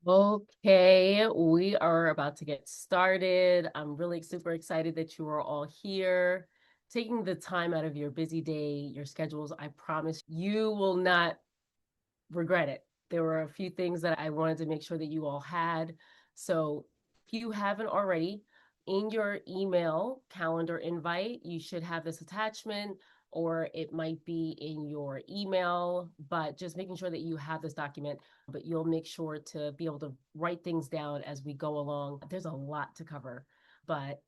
Okay, we are about to get started. I'm really super excited that you are all here, taking the time out of your busy day, your schedules. I promise you will not regret it. There were a few things that I wanted to make sure that you all had. So if you haven't already, in your email calendar invite, you should have this attachment, or it might be in your email, but just making sure that you have this document, but you'll make sure to be able to write things down as we go along. There's a lot to cover, but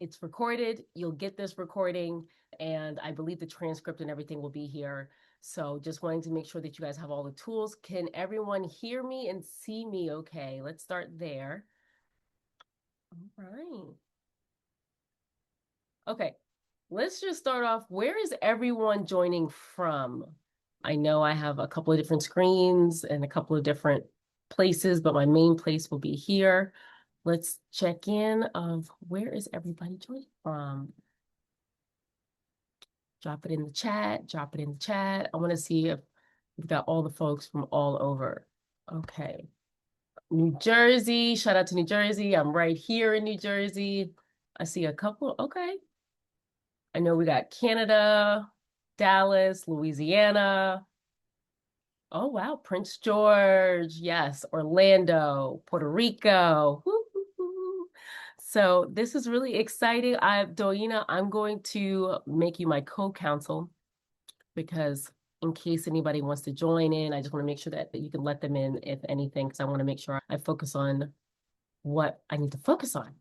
it's recorded. You'll get this recording, and I believe the transcript and everything will be here. So just wanting to make sure that you guys have all the tools. Can everyone hear me and see me okay? Let's start there. All right. Okay, let's just start off. Where is everyone joining from? I know I have a couple of different screens and a couple of different places, but my main place will be here. Let's check in of where is everybody joining from? Drop it in the chat, drop it in the chat. I want to see if we've got all the folks from all over. Okay. New Jersey, shout out to New Jersey. I'm right here in New Jersey. I see a couple. Okay. I know we got Canada, Dallas, Louisiana. Oh, wow. Prince George. Yes. Orlando, Puerto Rico. Woo, woo, woo. So this is really exciting. Doina, I'm going to make you my co-counsel because in case anybody wants to join in, I just want to make sure that you can let them in if anything, because I want to make sure I focus on what I need to focus on.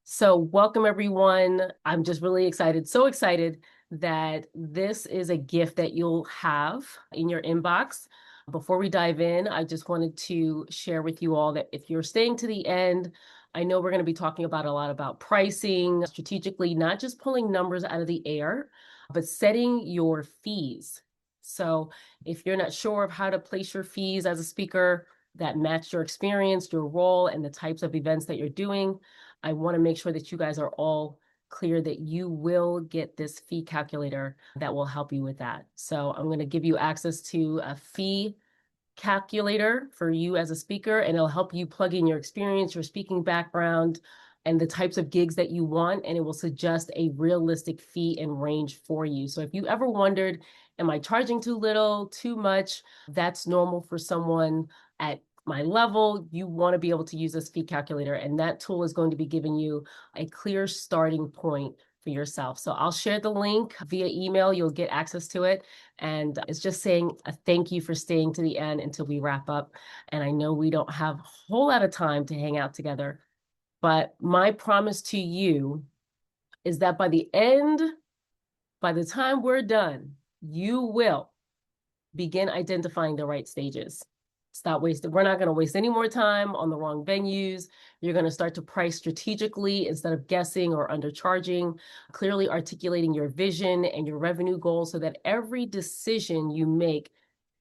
So welcome everyone. I'm just really excited, so excited that this is a gift that you'll have in your inbox. Before we dive in, I just wanted to share with you all that if you're staying to the end, I know we're going to be talking about a lot about pricing strategically, not just pulling numbers out of the air, but setting your fees. So if you're not sure of how to place your fees as a speaker, that match your experience, your role, and the types of events that you're doing, I want to make sure that you guys are all clear that you will get this fee calculator that will help you with that. So I'm going to give you access to a fee calculator for you as a speaker, and it'll help you plug in your experience, your speaking background, and the types of gigs that you want, and it will suggest a realistic fee and range for you. So if you ever wondered, am I charging too little, too much? That's normal for someone at my level. You want to be able to use this fee calculator, and that tool is going to be giving you a clear starting point for yourself. So I'll share the link via email. You'll get access to it. And it's just saying a thank you for staying to the end until we wrap up. And I know we don't have a whole lot of time to hang out together, but my promise to you is that by the end, by the time we're done, you will begin identifying the right stages. Stop wasting. We're not going to waste any more time on the wrong venues. You're going to start to price strategically instead of guessing or undercharging, clearly articulating your vision and your revenue goals so that every decision you make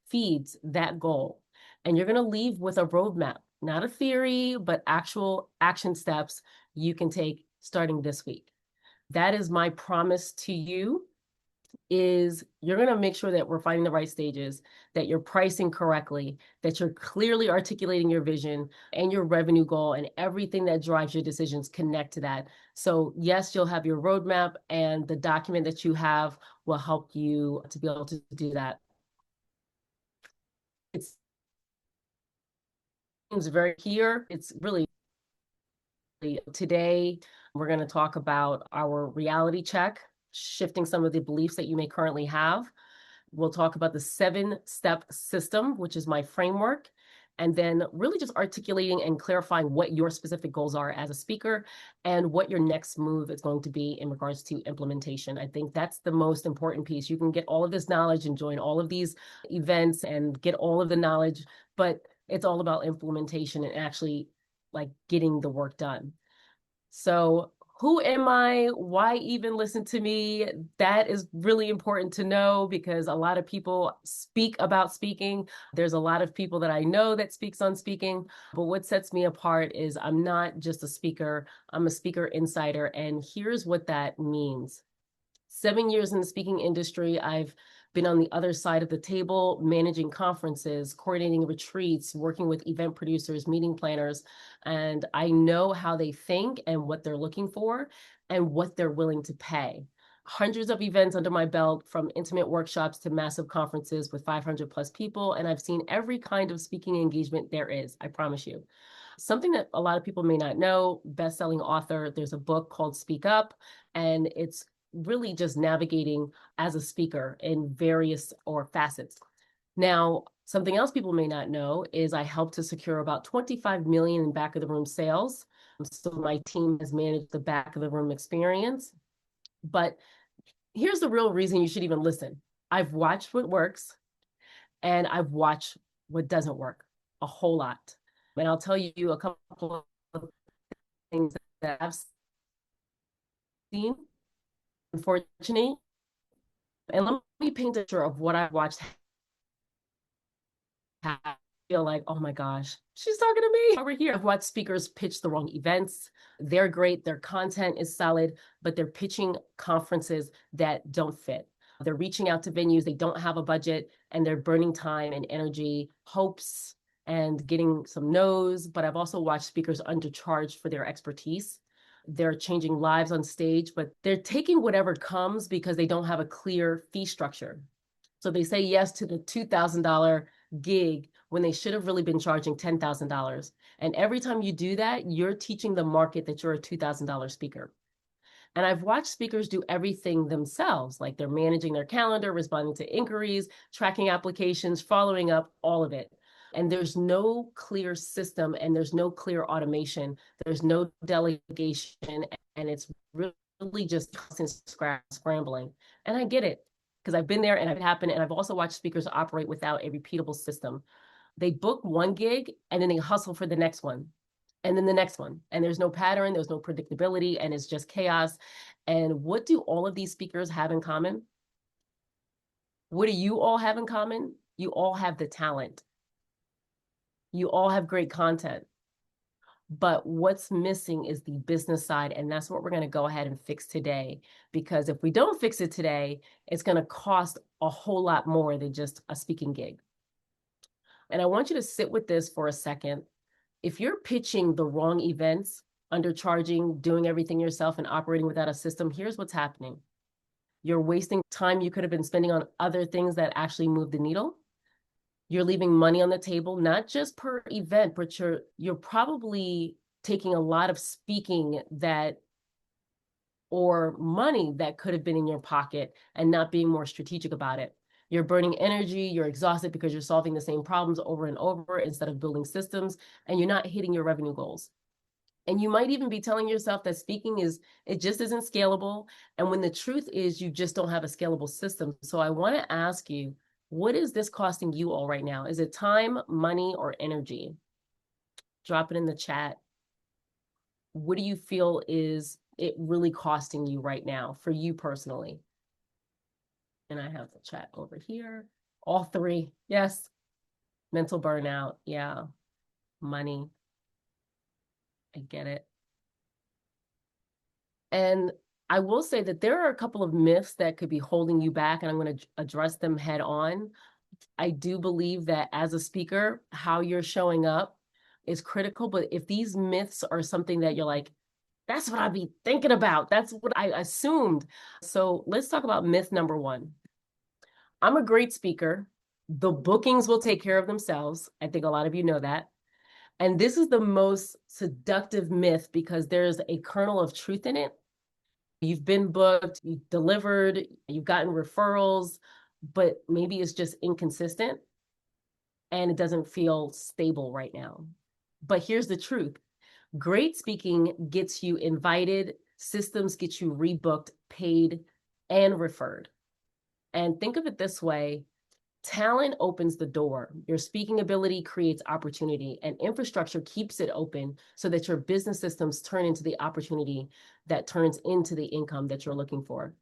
feeds that goal. And you're going to leave with a roadmap, not a theory, but actual action steps you can take starting this week. That is my promise to you, is you're going to make sure that we're finding the right stages, that you're pricing correctly, that you're clearly articulating your vision and your revenue goal, and everything that drives your decisions connect to that. So yes, you'll have your roadmap, and the document that you have will help you to be able to do that. It's very here. It's really today we're going to talk about our reality check, shifting some of the beliefs that you may currently have. We'll talk about the 7-step system, which is my framework, and then really just articulating and clarifying what your specific goals are as a speaker and what your next move is going to be in regards to implementation. I think that's the most important piece. You can get all of this knowledge and join all of these events and get all of the knowledge, but it's all about implementation and actually like getting the work done. So who am I? Why even listen to me? That is really important to know because a lot of people speak about speaking. There's a lot of people that I know that speaks on speaking, but what sets me apart is I'm not just a speaker, I'm a speaker insider. And here's what that means. 7 years in the speaking industry, I've been on the other side of the table, managing conferences, coordinating retreats, working with event producers, meeting planners. And I know how they think and what they're looking for and what they're willing to pay. Hundreds of events under my belt, from intimate workshops to massive conferences with 500 plus people. And I've seen every kind of speaking engagement there is, I promise you. Something that a lot of people may not know, best-selling author, there's a book called Speak Up, and it's really just navigating as a speaker in various or facets. Now, something else people may not know is I helped to secure about 25 million in back of the room sales. So my team has managed the back of the room experience. But here's the real reason you should even listen. I've watched what works and I've watched what doesn't work a whole lot. And I'll tell you a couple of things that I've seen, unfortunately. And let me paint a picture of what I've watched. I feel like, oh my gosh, she's talking to me over here. I've watched speakers pitch the wrong events. They're great, their content is solid, but they're pitching conferences that don't fit. They're reaching out to venues, they don't have a budget, and they're burning time and energy, hopes, and getting some no's. But I've also watched speakers undercharged for their expertise. They're changing lives on stage, but they're taking whatever comes because they don't have a clear fee structure. So they say yes to the $2,000 gig when they should have really been charging $10,000. And every time you do that, you're teaching the market that you're a $2,000 speaker. And I've watched speakers do everything themselves, like they're managing their calendar, responding to inquiries, tracking applications, following up, all of it. And there's no clear system and there's no clear automation. There's no delegation. And it's really just constant scrambling. And I get it because I've been there and it happened. And I've also watched speakers operate without a repeatable system. They book one gig and then they hustle for the next one and then the next one. And there's no pattern, there's no predictability, and it's just chaos. And what do all of these speakers have in common? What do you all have in common? You all have the talent. You all have great content. But what's missing is the business side. And that's what we're going to go ahead and fix today. Because if we don't fix it today, it's going to cost a whole lot more than just a speaking gig. And I want you to sit with this for a second. If you're pitching the wrong events, undercharging, doing everything yourself, and operating without a system, here's what's happening. You're wasting time you could have been spending on other things that actually move the needle. You're leaving money on the table, not just per event, but you're probably taking a lot of speaking that or money that could have been in your pocket and not being more strategic about it. You're burning energy, you're exhausted because you're solving the same problems over and over instead of building systems, and you're not hitting your revenue goals. And you might even be telling yourself that speaking it just isn't scalable. And when the truth is you just don't have a scalable system. So I want to ask you, what is this costing you all right now? Is it time, money, or energy? Drop it in the chat. What do you feel is it really costing you right now for you personally? And I have the chat over here. All three. Yes. Mental burnout. Yeah. Money. I get it. And I will say that there are a couple of myths that could be holding you back, and I'm going to address them head on. I do believe that as a speaker, how you're showing up is critical. But if these myths are something that you're like, that's what I'd be thinking about, that's what I assumed. So let's talk about myth number one. I'm a great speaker. The bookings will take care of themselves. I think a lot of you know that. And this is the most seductive myth because there's a kernel of truth in it. You've been booked, you've delivered, you've gotten referrals, but maybe it's just inconsistent and it doesn't feel stable right now. But here's the truth. Great speaking gets you invited, systems get you rebooked, paid, and referred. And think of it this way. Talent opens the door. Your speaking ability creates opportunity, and infrastructure keeps it open so that your business systems turn into the opportunity that turns into the income that you're looking for.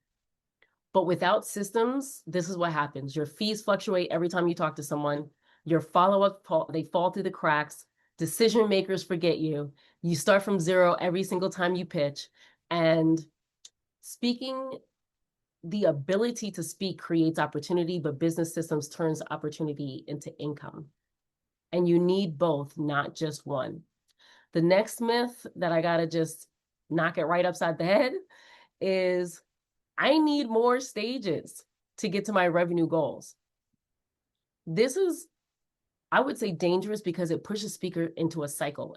But without systems, this is what happens. Your fees fluctuate every time you talk to someone. Your follow-up, they fall through the cracks. Decision makers forget you. You start from zero every single time you pitch. And speaking the ability to speak creates opportunity, but business systems turns opportunity into income. And you need both, not just one. The next myth that I got to just knock it right upside the head is I need more stages to get to my revenue goals. This is, I would say, dangerous because it pushes speaker into a cycle.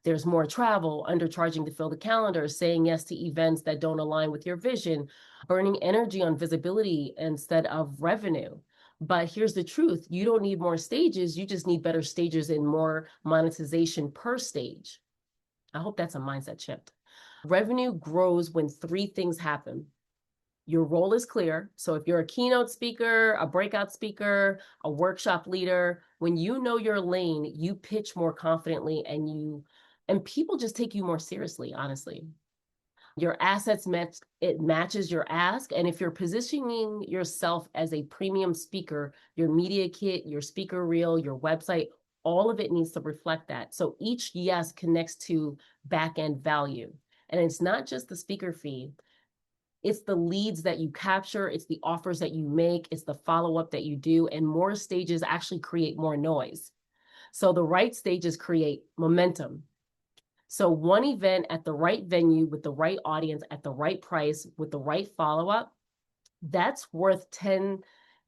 There's more travel, undercharging to fill the calendar, saying yes to events that don't align with your vision, burning energy on visibility instead of revenue. But here's the truth. You don't need more stages. You just need better stages and more monetization per stage. I hope that's a mindset shift. Revenue grows when three things happen. Your role is clear. So if you're a keynote speaker, a breakout speaker, a workshop leader, when you know your lane, you pitch more confidently and people just take you more seriously, honestly. Your assets matches your ask. And if you're positioning yourself as a premium speaker, your media kit, your speaker reel, your website, all of it needs to reflect that. So each yes connects to back end value. And it's not just the speaker fee. It's the leads that you capture, it's the offers that you make, it's the follow-up that you do, and more stages actually create more noise. So the right stages create momentum. So one event at the right venue with the right audience at the right price with the right follow-up, that's worth 10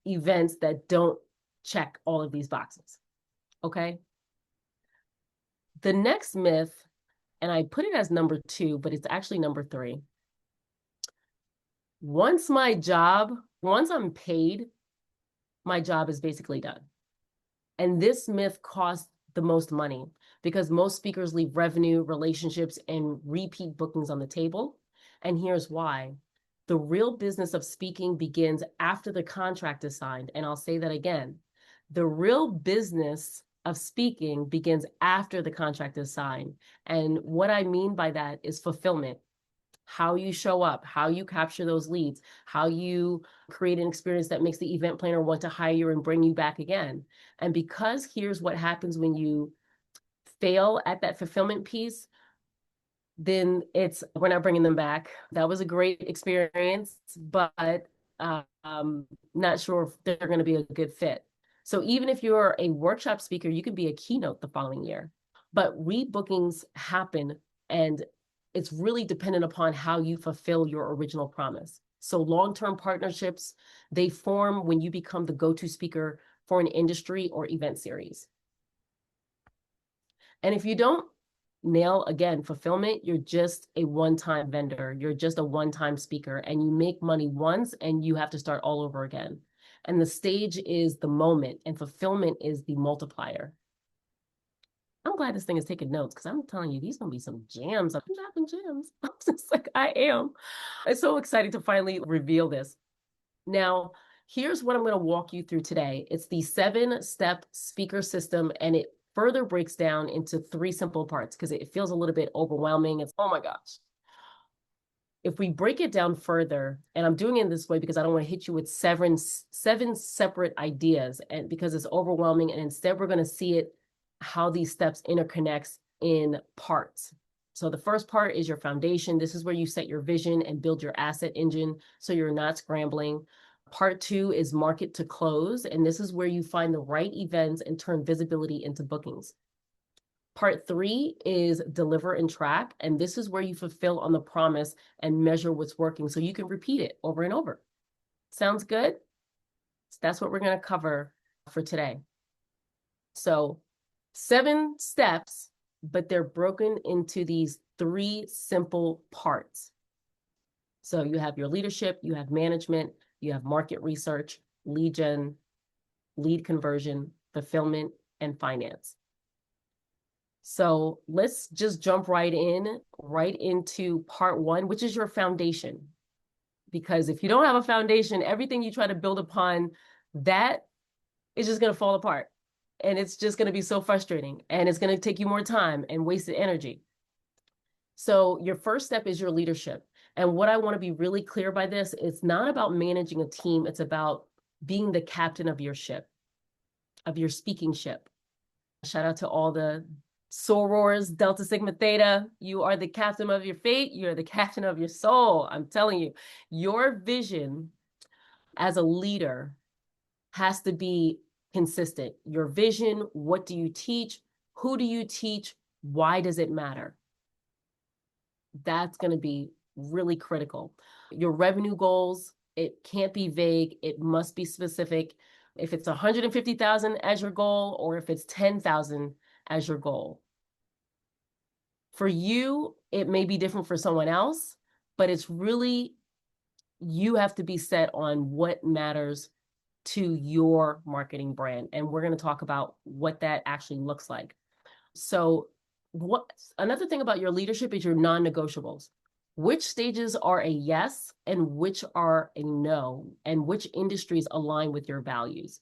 events that don't check all of these boxes. Okay? The next myth, and I put it as number 2, but it's actually number 3. Once I'm paid, my job is basically done. And this myth costs the most money because most speakers leave revenue, relationships, and repeat bookings on the table. And here's why. The real business of speaking begins after the contract is signed. And I'll say that again. The real business of speaking begins after the contract is signed. And what I mean by that is fulfillment. How you show up, how you capture those leads, how you create an experience that makes the event planner want to hire you and bring you back again. And because here's what happens when you fail at that fulfillment piece, then we're not bringing them back. That was a great experience, but not sure if they're going to be a good fit. So even if you're a workshop speaker, you can be a keynote the following year. But rebookings happen, and it's really dependent upon how you fulfill your original promise. So long-term partnerships, they form when you become the go-to speaker for an industry or event series. And if you don't nail, again, fulfillment, you're just a one-time vendor. You're just a one-time speaker, and you make money once and you have to start all over again. And the stage is the moment, and fulfillment is the multiplier. I'm glad this thing is taking notes because I'm telling you, these are going to be some jams. I'm dropping gems. I'm just like, I am. I'm so excited to finally reveal this. Now, here's what I'm going to walk you through today. It's the 7-step speaker system, and it further breaks down into 3 simple parts because it feels a little bit overwhelming. It's, oh my gosh. If we break it down further, and I'm doing it this way because I don't want to hit you with 7 separate ideas, and because it's overwhelming, and instead we're going to see it how these steps interconnects in parts. So the first part is your foundation. This is where you set your vision and build your asset engine so you're not scrambling. Part 2 is market to close, and this is where you find the right events and turn visibility into bookings. Part 3 is deliver and track, and this is where you fulfill on the promise and measure what's working so you can repeat it over and over. Sounds good? So that's what we're going to cover for today. So 7 steps, but they're broken into these 3 simple parts. So you have your leadership, you have management, you have market research, lead gen, lead conversion, fulfillment, and finance. So let's just jump right into part 1, which is your foundation. Because if you don't have a foundation, everything you try to build upon that is just going to fall apart. And it's just going to be so frustrating. And it's going to take you more time and wasted energy. So your first step is your leadership. And what I want to be really clear by this, it's not about managing a team. It's about being the captain of your ship, of your speaking ship. Shout out to all the Sorors, Delta Sigma Theta, you are the captain of your fate. You're the captain of your soul. I'm telling you, your vision as a leader has to be consistent. Your vision, what do you teach? Who do you teach? Why does it matter? That's going to be really critical. Your revenue goals, it can't be vague. It must be specific. If it's 150,000 as your goal, or if it's 10,000 as your goal. For you, it may be different for someone else, but it's really, you have to be set on what matters to your marketing brand. And we're going to talk about what that actually looks like. So another thing about your leadership is your non-negotiables. Which stages are a yes and which are a no, and which industries align with your values?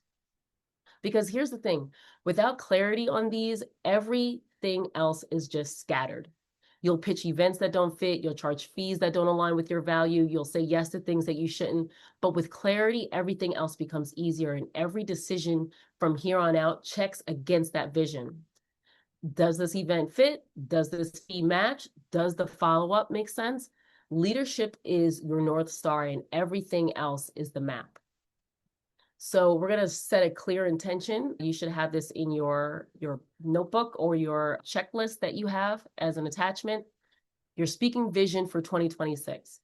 Because here's the thing, without clarity on these, everything else is just scattered. You'll pitch events that don't fit. You'll charge fees that don't align with your value. You'll say yes to things that you shouldn't. But with clarity, everything else becomes easier. And every decision from here on out checks against that vision. Does this event fit? Does this fee match? Does the follow-up make sense? Leadership is your North Star, and everything else is the map. So we're going to set a clear intention. You should have this in your notebook or your checklist that you have as an attachment. Your speaking vision for 2026.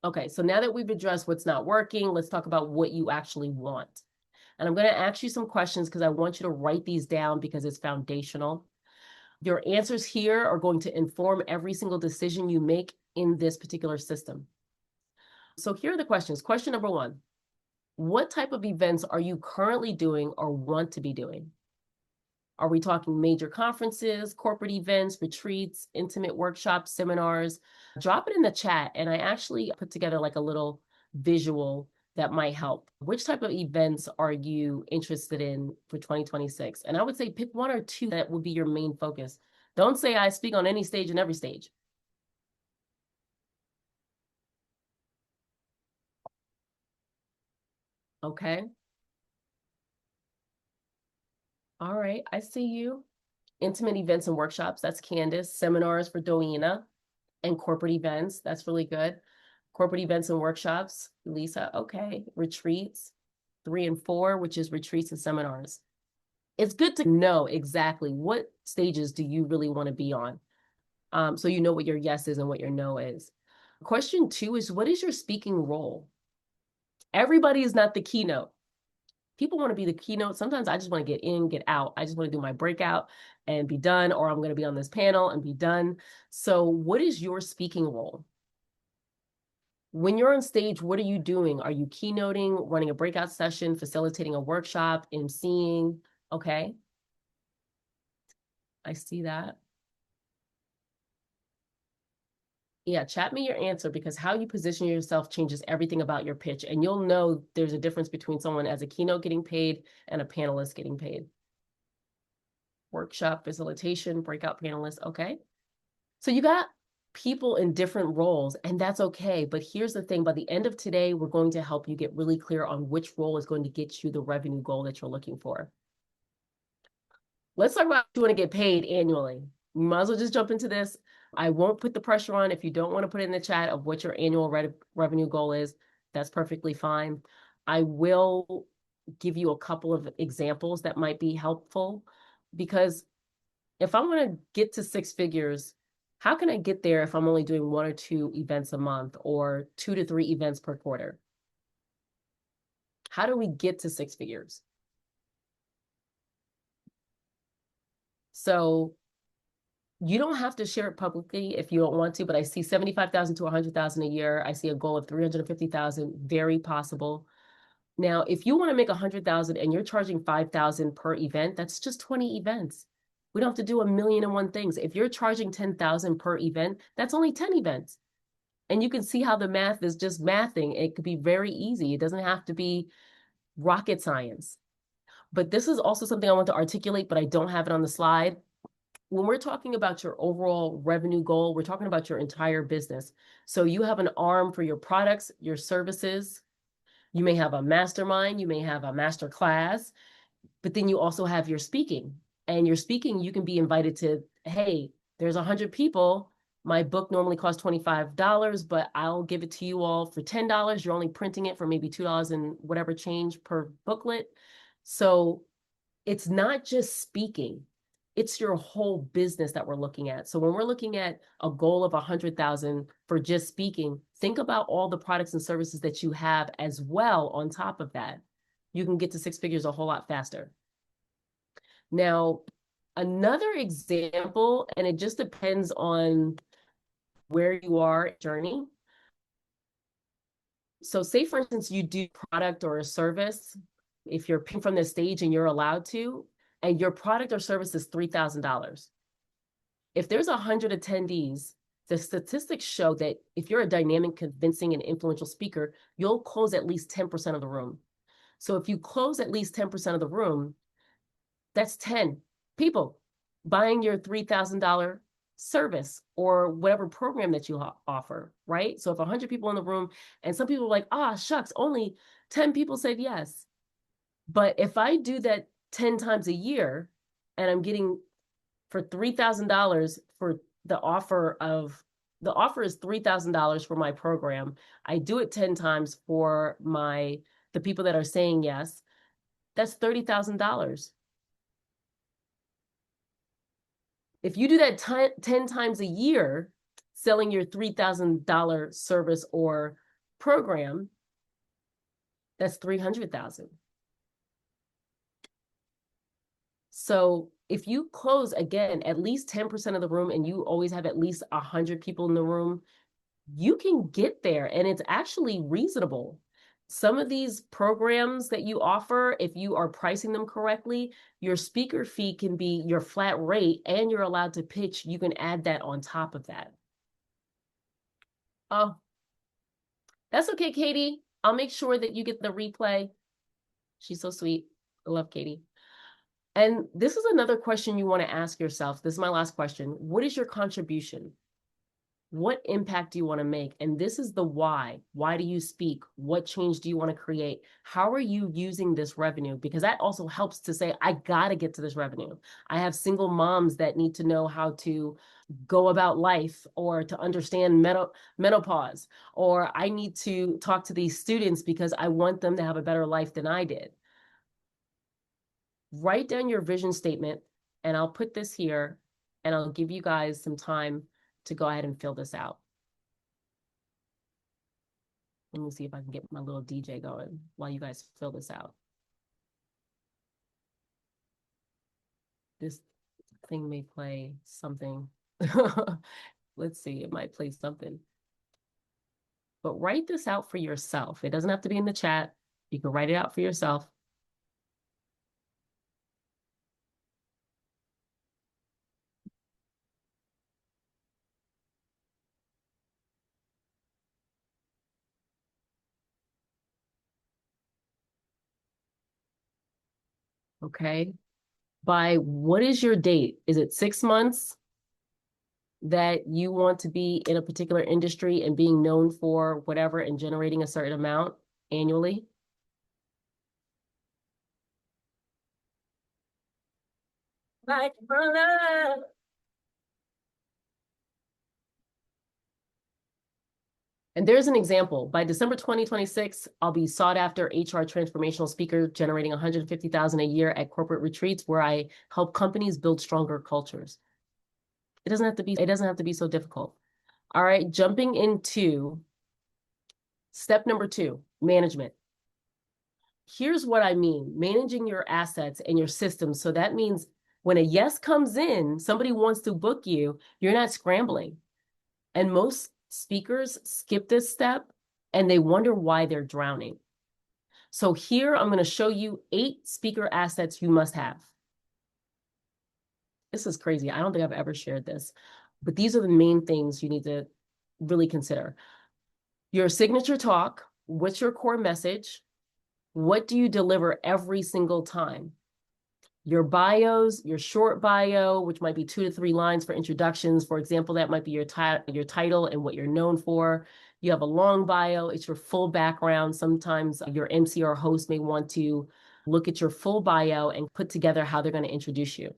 Okay, so now that we've addressed what's not working, let's talk about what you actually want. And I'm going to ask you some questions because I want you to write these down because it's foundational. Your answers here are going to inform every single decision you make in this particular system. So here are the questions. Question number 1. What type of events are you currently doing or want to be doing? Are we talking major conferences, corporate events, retreats, intimate workshops, seminars? Drop it in the chat. And I actually put together like a little visual that might help. Which type of events are you interested in for 2026? And I would say pick 1 or 2 that will be your main focus. Don't say I speak on any stage and every stage. Okay. All right. I see you. Intimate events and workshops. That's Candace. Seminars for Doina. And corporate events. That's really good. Corporate events and workshops. Lisa. Okay. Retreats. 3 and 4, which is retreats and seminars. It's good to know exactly what stages do you really want to be on. So you know what your yes is and what your no is. Question 2 is, what is your speaking role? Everybody is not the keynote. People want to be the keynote. Sometimes I just want to get in, get out. I just want to do my breakout and be done, or I'm going to be on this panel and be done. So what is your speaking role? When you're on stage, what are you doing? Are you keynoting, running a breakout session, facilitating a workshop, emceeing? Okay. I see that. Yeah, chat me your answer, because how you position yourself changes everything about your pitch. And you'll know there's a difference between someone as a keynote getting paid and a panelist getting paid. Workshop, facilitation, breakout panelist. Okay. So you got people in different roles, and that's okay. But here's the thing, by the end of today, we're going to help you get really clear on which role is going to get you the revenue goal that you're looking for. Let's talk about what you want to get paid annually. You might as well just jump into this. I won't put the pressure on. If you don't want to put it in the chat of what your annual revenue goal is, that's perfectly fine. I will give you a couple of examples that might be helpful, because if I want to get to 6 figures, how can I get there if I'm only doing 1 or 2 events a month, or 2 to 3 events per quarter? How do we get to 6 figures? So you don't have to share it publicly if you don't want to, but I see 75,000 to 100,000 a year. I see a goal of 350,000, very possible. Now, if you want to make 100,000 and you're charging 5,000 per event, that's just 20 events. We don't have to do 1,000,001 things. If you're charging 10,000 per event, that's only 10 events. And you can see how the math is just mathing. It could be very easy. It doesn't have to be rocket science. But this is also something I want to articulate, but I don't have it on the slide. When we're talking about your overall revenue goal, we're talking about your entire business. So you have an arm for your products, your services. You may have a mastermind, you may have a master class, but then you also have your speaking. and you're speaking, you can be invited to, hey, there's 100 people. My book normally costs $25, but I'll give it to you all for $10. You're only printing it for maybe $2 and whatever change per booklet. So it's not just speaking, it's your whole business that we're looking at. So when we're looking at a goal of 100,000 for just speaking, think about all the products and services that you have as well on top of that. You can get to six figures a whole lot faster. Now, another example, and it just depends on where you are journey. So say, for instance, you do product or a service, if you're paying from the stage and you're allowed to, and your product or service is $3,000. If there's 100 attendees, the statistics show that if you're a dynamic, convincing, and influential speaker, you'll close at least 10% of the room. So if you close at least 10% of the room, that's 10 people buying your $3,000 service or whatever program that you offer, right? So if 100 people in the room and some people are like, ah, shucks, only 10 people said yes. But if I do that 10 times a year and I'm getting for $3,000 for the offer is $3,000 for my program. I do it 10 times for the people that are saying yes. That's $30,000. If you do that 10 times a year, selling your $3,000 service or program, that's $300,000. So if you close, again, at least 10% of the room and you always have at least 100 people in the room, you can get there, and it's actually reasonable. Some of these programs that you offer, if you are pricing them correctly, your speaker fee can be your flat rate and you're allowed to pitch. You can add that on top of that. Oh, that's okay, Katie. I'll make sure that you get the replay. She's so sweet. I love Katie. And this is another question you want to ask yourself. This is my last question. What is your contribution? What impact do you want to make? And this is the why. Why do you speak? What change do you want to create? How are you using this revenue? Because that also helps to say, I got to get to this revenue. I have single moms that need to know how to go about life or to understand menopause, or I need to talk to these students because I want them to have a better life than I did. Write down your vision statement, and I'll put this here, and I'll give you guys some time to go ahead and fill this out. Let me see if I can get my little DJ going while you guys fill this out. This thing may play something. Let's see, it might play something. But write this out for yourself. It doesn't have to be in the chat. You can write it out for yourself. Okay. By what is your date? Is it 6 months that you want to be in a particular industry and being known for whatever and generating a certain amount annually? Like love. And there's an example. By December 2026, I'll be sought after HR transformational speaker, generating 150,000 a year at corporate retreats where I help companies build stronger cultures. It doesn't have to be so difficult. All right, jumping into step number 2, management. Here's what I mean, managing your assets and your systems. So that means when a yes comes in, somebody wants to book you, you're not scrambling. And most speakers skip this step and they wonder why they're drowning. So here I'm going to show you 8 speaker assets you must have. This is crazy. I don't think I've ever shared this, but these are the main things you need to really consider. Your signature talk, what's your core message? What do you deliver every single time? Your bios, your short bio, which might be 2 to 3 lines for introductions. For example, that might be your title and what you're known for. You have a long bio, it's your full background. Sometimes your MC or host may want to look at your full bio and put together how they're going to introduce you.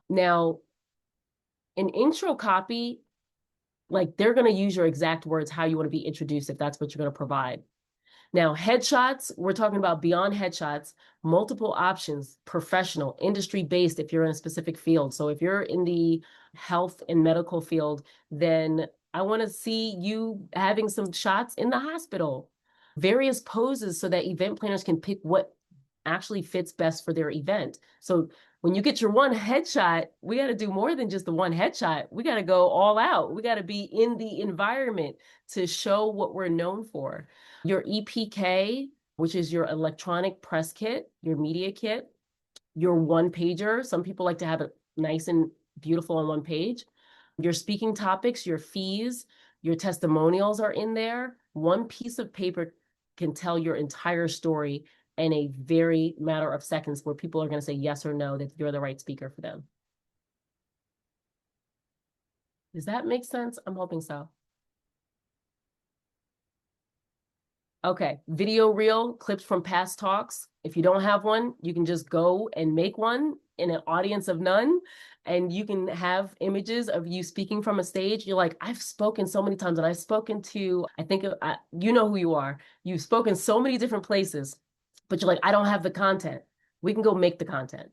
Now, an intro copy, like they're going to use your exact words, how you want to be introduced, if that's what you're going to provide. Now, headshots, we're talking about beyond headshots, multiple options, professional, industry-based if you're in a specific field. So if you're in the health and medical field, then I want to see you having some shots in the hospital, various poses so that event planners can pick what actually fits best for their event. So when you get your one headshot, we got to do more than just the one headshot. We got to go all out. We got to be in the environment to show what we're known for. Your EPK, which is your electronic press kit, your media kit, your one pager. Some people like to have it nice and beautiful on one page. Your speaking topics, your fees, your testimonials are in there. One piece of paper can tell your entire story in a very matter of seconds where people are going to say yes or no that you're the right speaker for them. Does that make sense? I'm hoping so. Okay, video reel, clips from past talks. If you don't have one, you can just go and make one in an audience of none, and you can have images of you speaking from a stage. You're like, I've spoken so many times, and I've spoken to, I think, you know who you are. You've spoken so many different places, but you're like, I don't have the content. We can go make the content.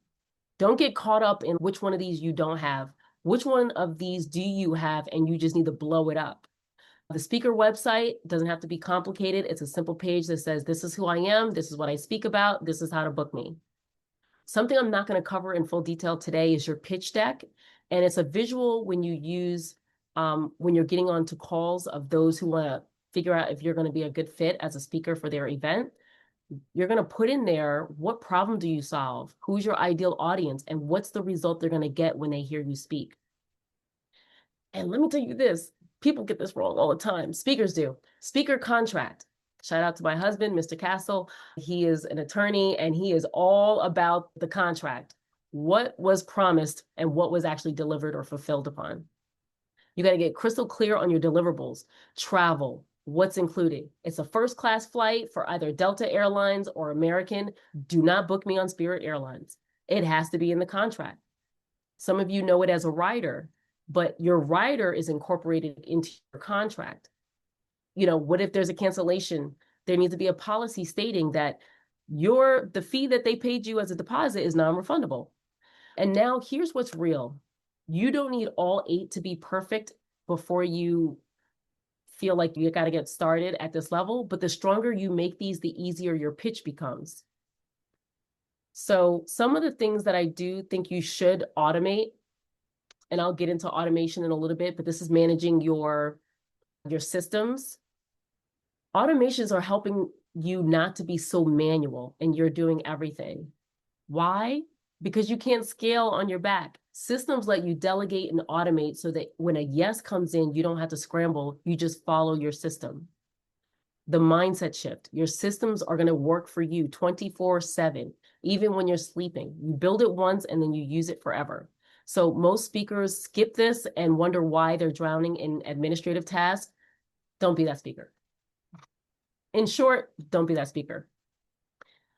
Don't get caught up in which one of these you don't have. Which one of these do you have, and you just need to blow it up? The speaker website doesn't have to be complicated. It's a simple page that says, this is who I am, this is what I speak about, this is how to book me. Something I'm not going to cover in full detail today is your pitch deck. And it's a visual when you use, when you're getting onto calls of those who want to figure out if you're going to be a good fit as a speaker for their event. You're going to put in there, what problem do you solve? Who's your ideal audience? And what's the result they're going to get when they hear you speak? And let me tell you this, people get this wrong all the time. Speakers do. Speaker contract. Shout out to my husband, Mr. Castle. He is an attorney and he is all about the contract. What was promised and what was actually delivered or fulfilled upon. You got to get crystal clear on your deliverables. Travel, what's included. It's a first class flight for either Delta Airlines or American. Do not book me on Spirit Airlines. It has to be in the contract. Some of you know it as a rider, but your rider is incorporated into your contract. You know, what if there's a cancellation? There needs to be a policy stating that the fee that they paid you as a deposit is non-refundable. And now here's what's real. You don't need all 8 to be perfect before you feel like you got to get started at this level, but the stronger you make these, the easier your pitch becomes. So some of the things that I do think you should automate, and I'll get into automation in a little bit, but this is managing your systems. Automations are helping you not to be so manual and you're doing everything. Why? Because you can't scale on your back. Systems let you delegate and automate so that when a yes comes in, you don't have to scramble. You just follow your system. The mindset shift. Your systems are going to work for you 24/7, even when you're sleeping. You build it once and then you use it forever. So most speakers skip this and wonder why they're drowning in administrative tasks. Don't be that speaker. In short, don't be that speaker.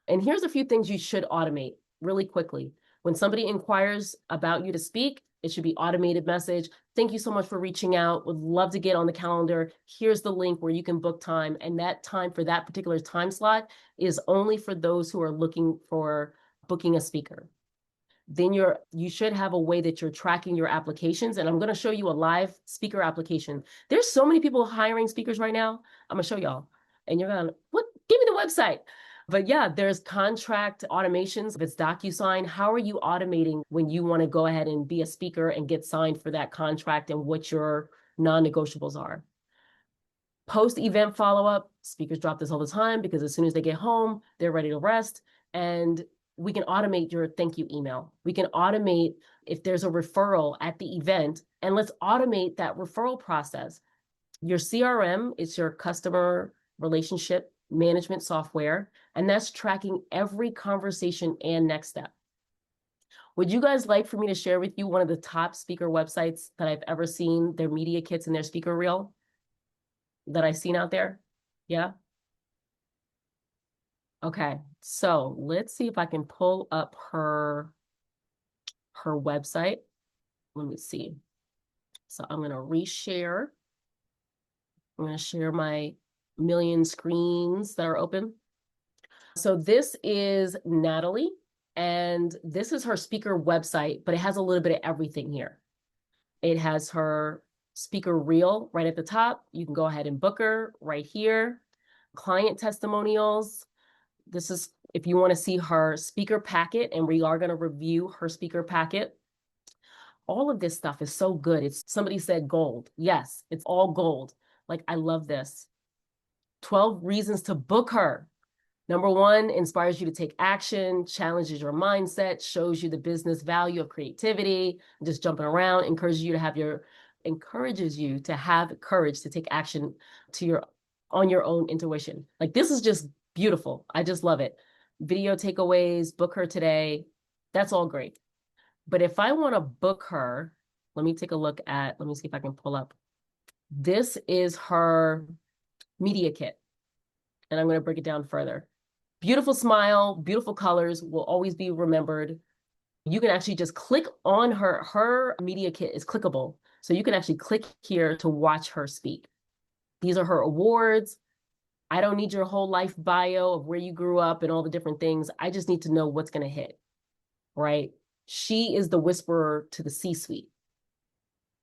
And here's a few things you should automate really quickly. When somebody inquires about you to speak, it should be automated message. Thank you so much for reaching out. Would love to get on the calendar. Here's the link where you can book time. And that time for that particular time slot is only for those who are looking for booking a speaker. Then you should have a way that you're tracking your applications. And I'm going to show you a live speaker application. There's so many people hiring speakers right now. I'm going to show y'all. And you're going to, what? Give me the website. But yeah, there's contract automations. If it's DocuSign, how are you automating when you want to go ahead and be a speaker and get signed for that contract and what your non-negotiables are? Post-event follow-up, speakers drop this all the time because as soon as they get home, they're ready to rest. And we can automate your thank you email. We can automate if there's a referral at the event, and let's automate that referral process. Your CRM is your customer relationship management software, and that's tracking every conversation and next step. Would you guys like for me to share with you one of the top speaker websites that I've ever seen, their media kits and their speaker reel that I've seen out there? Yeah? Okay, so let's see if I can pull up her her website. Let me see. So I'm going to reshare. I'm going to share my million screens that are open. So this is Natalie, and this is her speaker website, but it has a little bit of everything here. It has her speaker reel right at the top. You can go ahead and book her right here. Client testimonials. This is if you want to see her speaker packet, and we are going to review her speaker packet. All of this stuff is so good. It's somebody said gold. Yes, it's all gold. Like, I love this. 12 reasons to book her. Number 1, inspires you to take action, challenges your mindset, shows you the business value of creativity, just jumping around, encourages you to have courage to take action on your own intuition. Like, this is just beautiful. I just love it. Video takeaways, book her today. That's all great. But if I want to book her, let me see if I can pull up. This is her media kit. And I'm going to break it down further. Beautiful smile, beautiful colors, will always be remembered. You can actually just click on her media kit is clickable. So you can actually click here to watch her speak. These are her awards. I don't need your whole life bio of where you grew up and all the different things. I just need to know what's going to hit, right? She is the whisperer to the C-suite.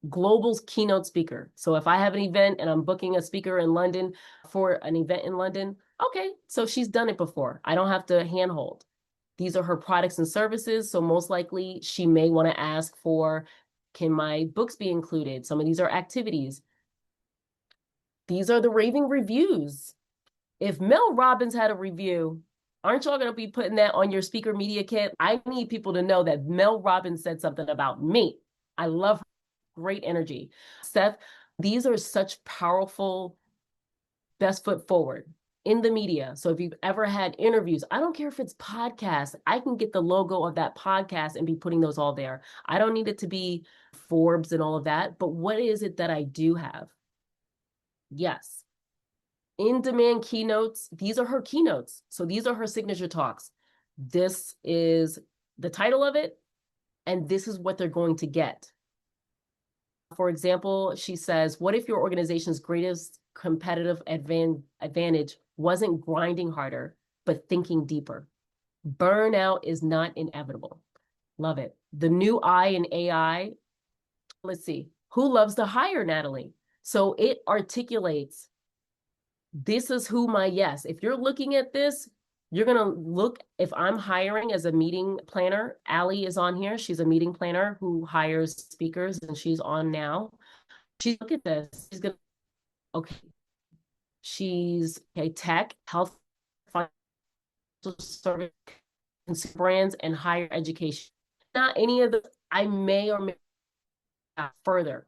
Global's keynote speaker. So if I have an event and I'm booking a speaker in London for an event in London, okay, so she's done it before. I don't have to handhold. These are her products and services. So most likely she may want to ask for, can my books be included? Some of these are activities. These are the raving reviews. If Mel Robbins had a review, aren't y'all going to be putting that on your speaker media kit? I need people to know that Mel Robbins said something about me. I love her. Great energy. Seth, these are such powerful best foot forward in the media. So if you've ever had interviews, I don't care if it's podcasts, I can get the logo of that podcast and be putting those all there. I don't need it to be Forbes and all of that, but what is it that I do have? Yes. In-demand keynotes. These are her keynotes. So these are her signature talks. This is the title of it, and this is what they're going to get. For example, she says, what if your organization's greatest competitive advantage wasn't grinding harder, but thinking deeper? Burnout is not inevitable. Love it. The new I in AI. Let's see. Who loves to hire, Natalie? So it articulates, this is who my yes. If you're looking at this, you're going to look, if I'm hiring as a meeting planner, Allie is on here. She's a meeting planner who hires speakers, and she's on now. She look at this. She's going to, okay. She's tech, health, financial service, consumer brands, and higher education. Not any of the, I may or may not further.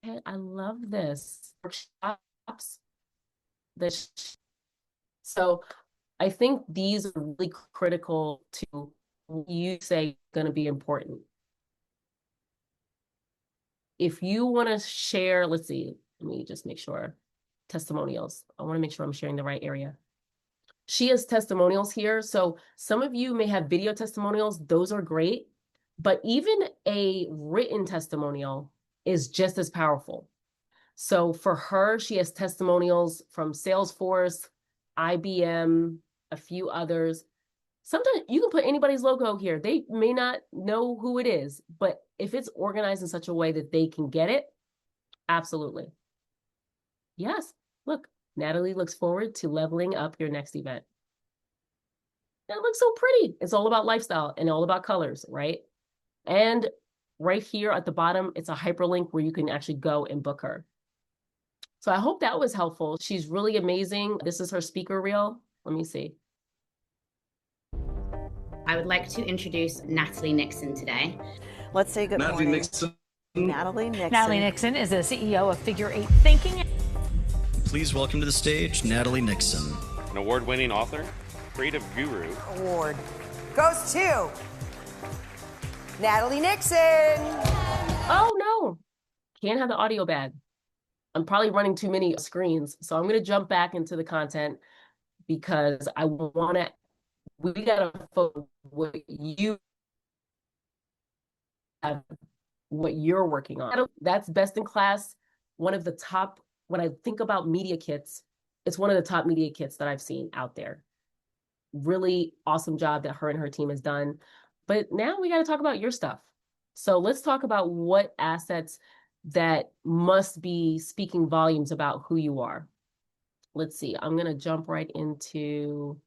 Okay, I love this. Workshops. So I think these are really critical to what you say going to be important. If you want to share, let's see, let me just make sure. Testimonials. I want to make sure I'm sharing the right area. She has testimonials here. So some of you may have video testimonials. Those are great. But even a written testimonial is just as powerful. So for her, she has testimonials from Salesforce, IBM, a few others. Sometimes you can put anybody's logo here. They may not know who it is, but if it's organized in such a way that they can get it, absolutely. Yes, look, Natalie looks forward to leveling up your next event. That looks so pretty. It's all about lifestyle and all about colors, right? And right here at the bottom, it's a hyperlink where you can actually go and book her. So I hope that was helpful. She's really amazing. This is her speaker reel. Let me see. I would like to introduce Natalie Nixon today. Let's say good morning. Nixon. Natalie Nixon. Natalie Nixon is the CEO of Figure 8 Thinking. Please welcome to the stage, Natalie Nixon. An award-winning author, creative guru. Award goes to Natalie Nixon. Oh, no. Can't have the audio bad. I'm probably running too many screens. So I'm going to jump back into the content because I want to, we got to focus what you what you're working on. That's best in class. One of the top, when I think about media kits, it's one of the top media kits that I've seen out there. Really awesome job that her and her team has done. But now we got to talk about your stuff. So let's talk about what assets that must be speaking volumes about who you are. Let's see. I'm going to jump right into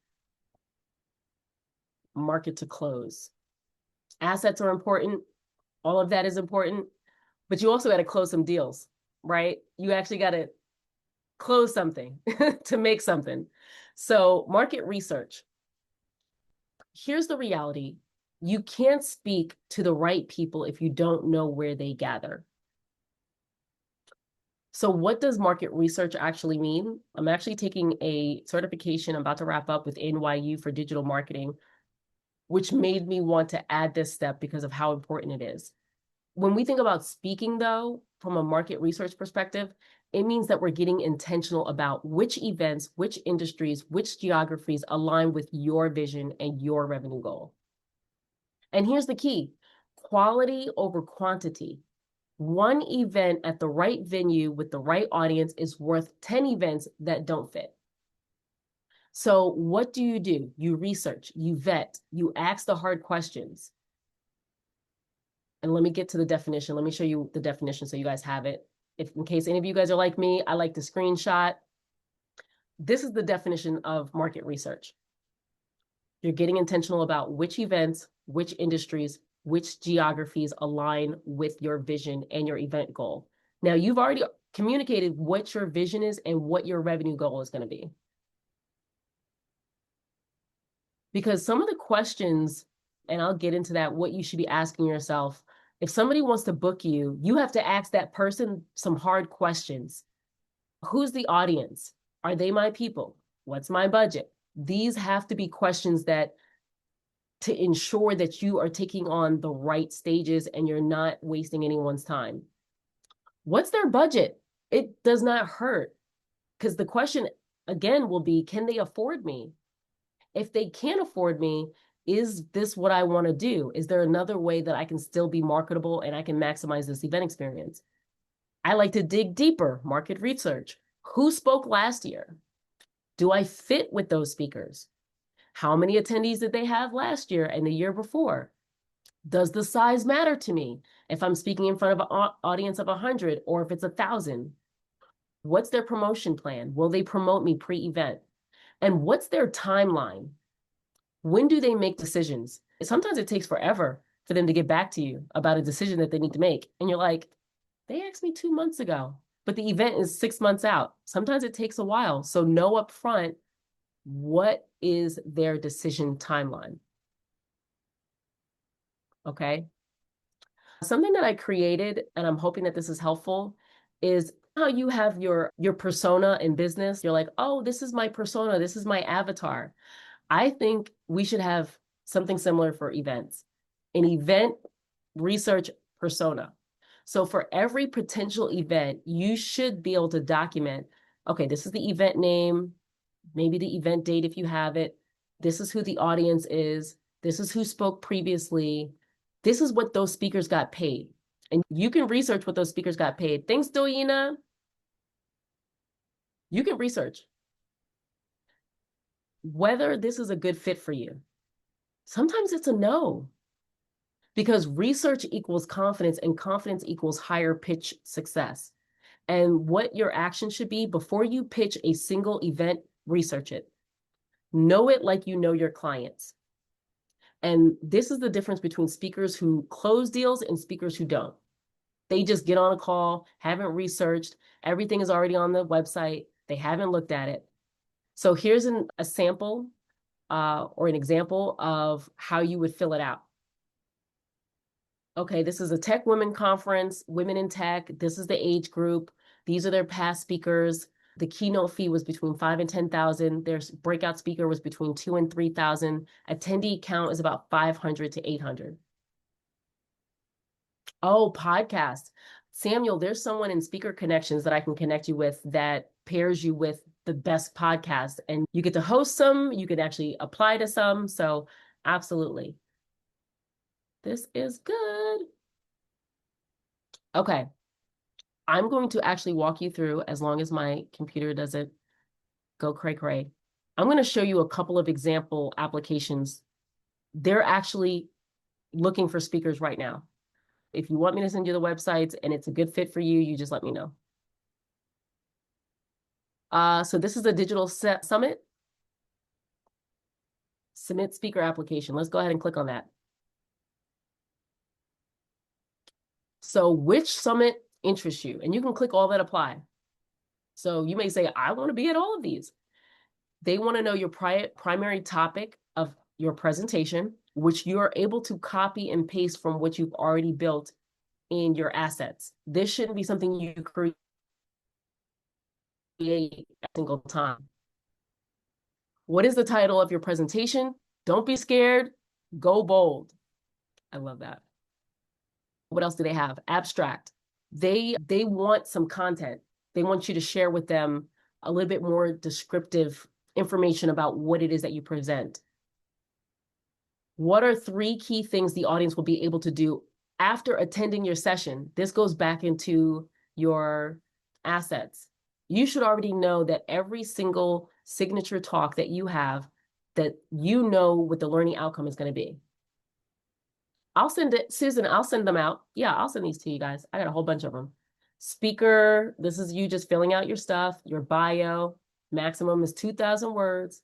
market to close. Assets are important. All of that is important, but you also got to close some deals, right? You actually got to close something to make something. So market research. Here's the reality. You can't speak to the right people if you don't know where they gather. So what does market research actually mean? I'm actually taking a certification. I'm about to wrap up with NYU for digital marketing, which made me want to add this step because of how important it is. When we think about speaking, though, from a market research perspective, it means that we're getting intentional about which events, which industries, which geographies align with your vision and your revenue goal. And here's the key: quality over quantity. One event at the right venue with the right audience is worth 10 events that don't fit. So what do? You research, you vet, you ask the hard questions. And let me get to the definition. Let me show you the definition so you guys have it. If in case any of you guys are like me, I like to screenshot. This is the definition of market research. You're getting intentional about which events, which industries, which geographies align with your vision and your event goal. Now, you've already communicated what your vision is and what your revenue goal is going to be. Because some of the questions, and I'll get into that, what you should be asking yourself, if somebody wants to book you, you have to ask that person some hard questions. Who's the audience? Are they my people? What's my budget? These have to be questions that to ensure that you are taking on the right stages and you're not wasting anyone's time. What's their budget? It does not hurt, because the question again will be, can they afford me? If they can't afford me, is this what I want to do? Is there another way that I can still be marketable and I can maximize this event experience? I like to dig deeper, market research. Who spoke last year? Do I fit with those speakers? How many attendees did they have last year and the year before? Does the size matter to me? If I'm speaking in front of an audience of 100 or if it's 1,000, what's their promotion plan? Will they promote me pre-event? And what's their timeline? When do they make decisions? Sometimes it takes forever for them to get back to you about a decision that they need to make. And you're like, they asked me 2 months ago, but the event is 6 months out. Sometimes it takes a while. So know upfront, what is their decision timeline? Okay. Something that I created, and I'm hoping that this is helpful, is how you have your persona in business. You're like, oh, this is my persona. This is my avatar. I think we should have something similar for events, an event research persona. So for every potential event, you should be able to document, okay, this is the event name, maybe the event date if you have it. This is who the audience is. This is who spoke previously. This is what those speakers got paid. And you can research what those speakers got paid. Thanks, Doina. You can research whether this is a good fit for you. Sometimes it's a no, because research equals confidence and confidence equals higher pitch success. And what your action should be before you pitch a single event, research it. Know it like you know your clients. And this is the difference between speakers who close deals and speakers who don't. They just get on a call, haven't researched, everything is already on the website, they haven't looked at it. So here's a sample or an example of how you would fill it out. Okay, this is a tech women conference, women in tech. This is the age group. These are their past speakers. The keynote fee was between $5,000 and $10,000. Their breakout speaker was between $2,000 and $3,000. Attendee count is about 500 to 800. Oh, podcast. Samuel, there's someone in Speaker Connections that I can connect you with that pairs you with the best podcast, and you get to host some, you can actually apply to some. So absolutely. This is good. Okay. I'm going to actually walk you through, as long as my computer doesn't go cray-cray. I'm going to show you a couple of example applications. They're actually looking for speakers right now. If you want me to send you the websites and it's a good fit for you, you just let me know. So this is a digital summit. Submit speaker application. Let's go ahead and click on that. So which summit interests you? And you can click all that apply. So you may say, I want to be at all of these. They want to know your primary topic of your presentation, which you are able to copy and paste from what you've already built in your assets. This shouldn't be something you create every single time. What is the title of your presentation? Don't be scared. Go bold. I love that. What else do they have? Abstract. They want some content. They want you to share with them a little bit more descriptive information about what it is that you present. What are 3 key things the audience will be able to do after attending your session? This goes back into your assets. You should already know that every single signature talk that you have, that you know what the learning outcome is going to be. I'll send it, Susan, I'll send them out. Yeah, I'll send these to you guys. I got a whole bunch of them. Speaker, this is you just filling out your stuff, your bio. Maximum is 2,000 words.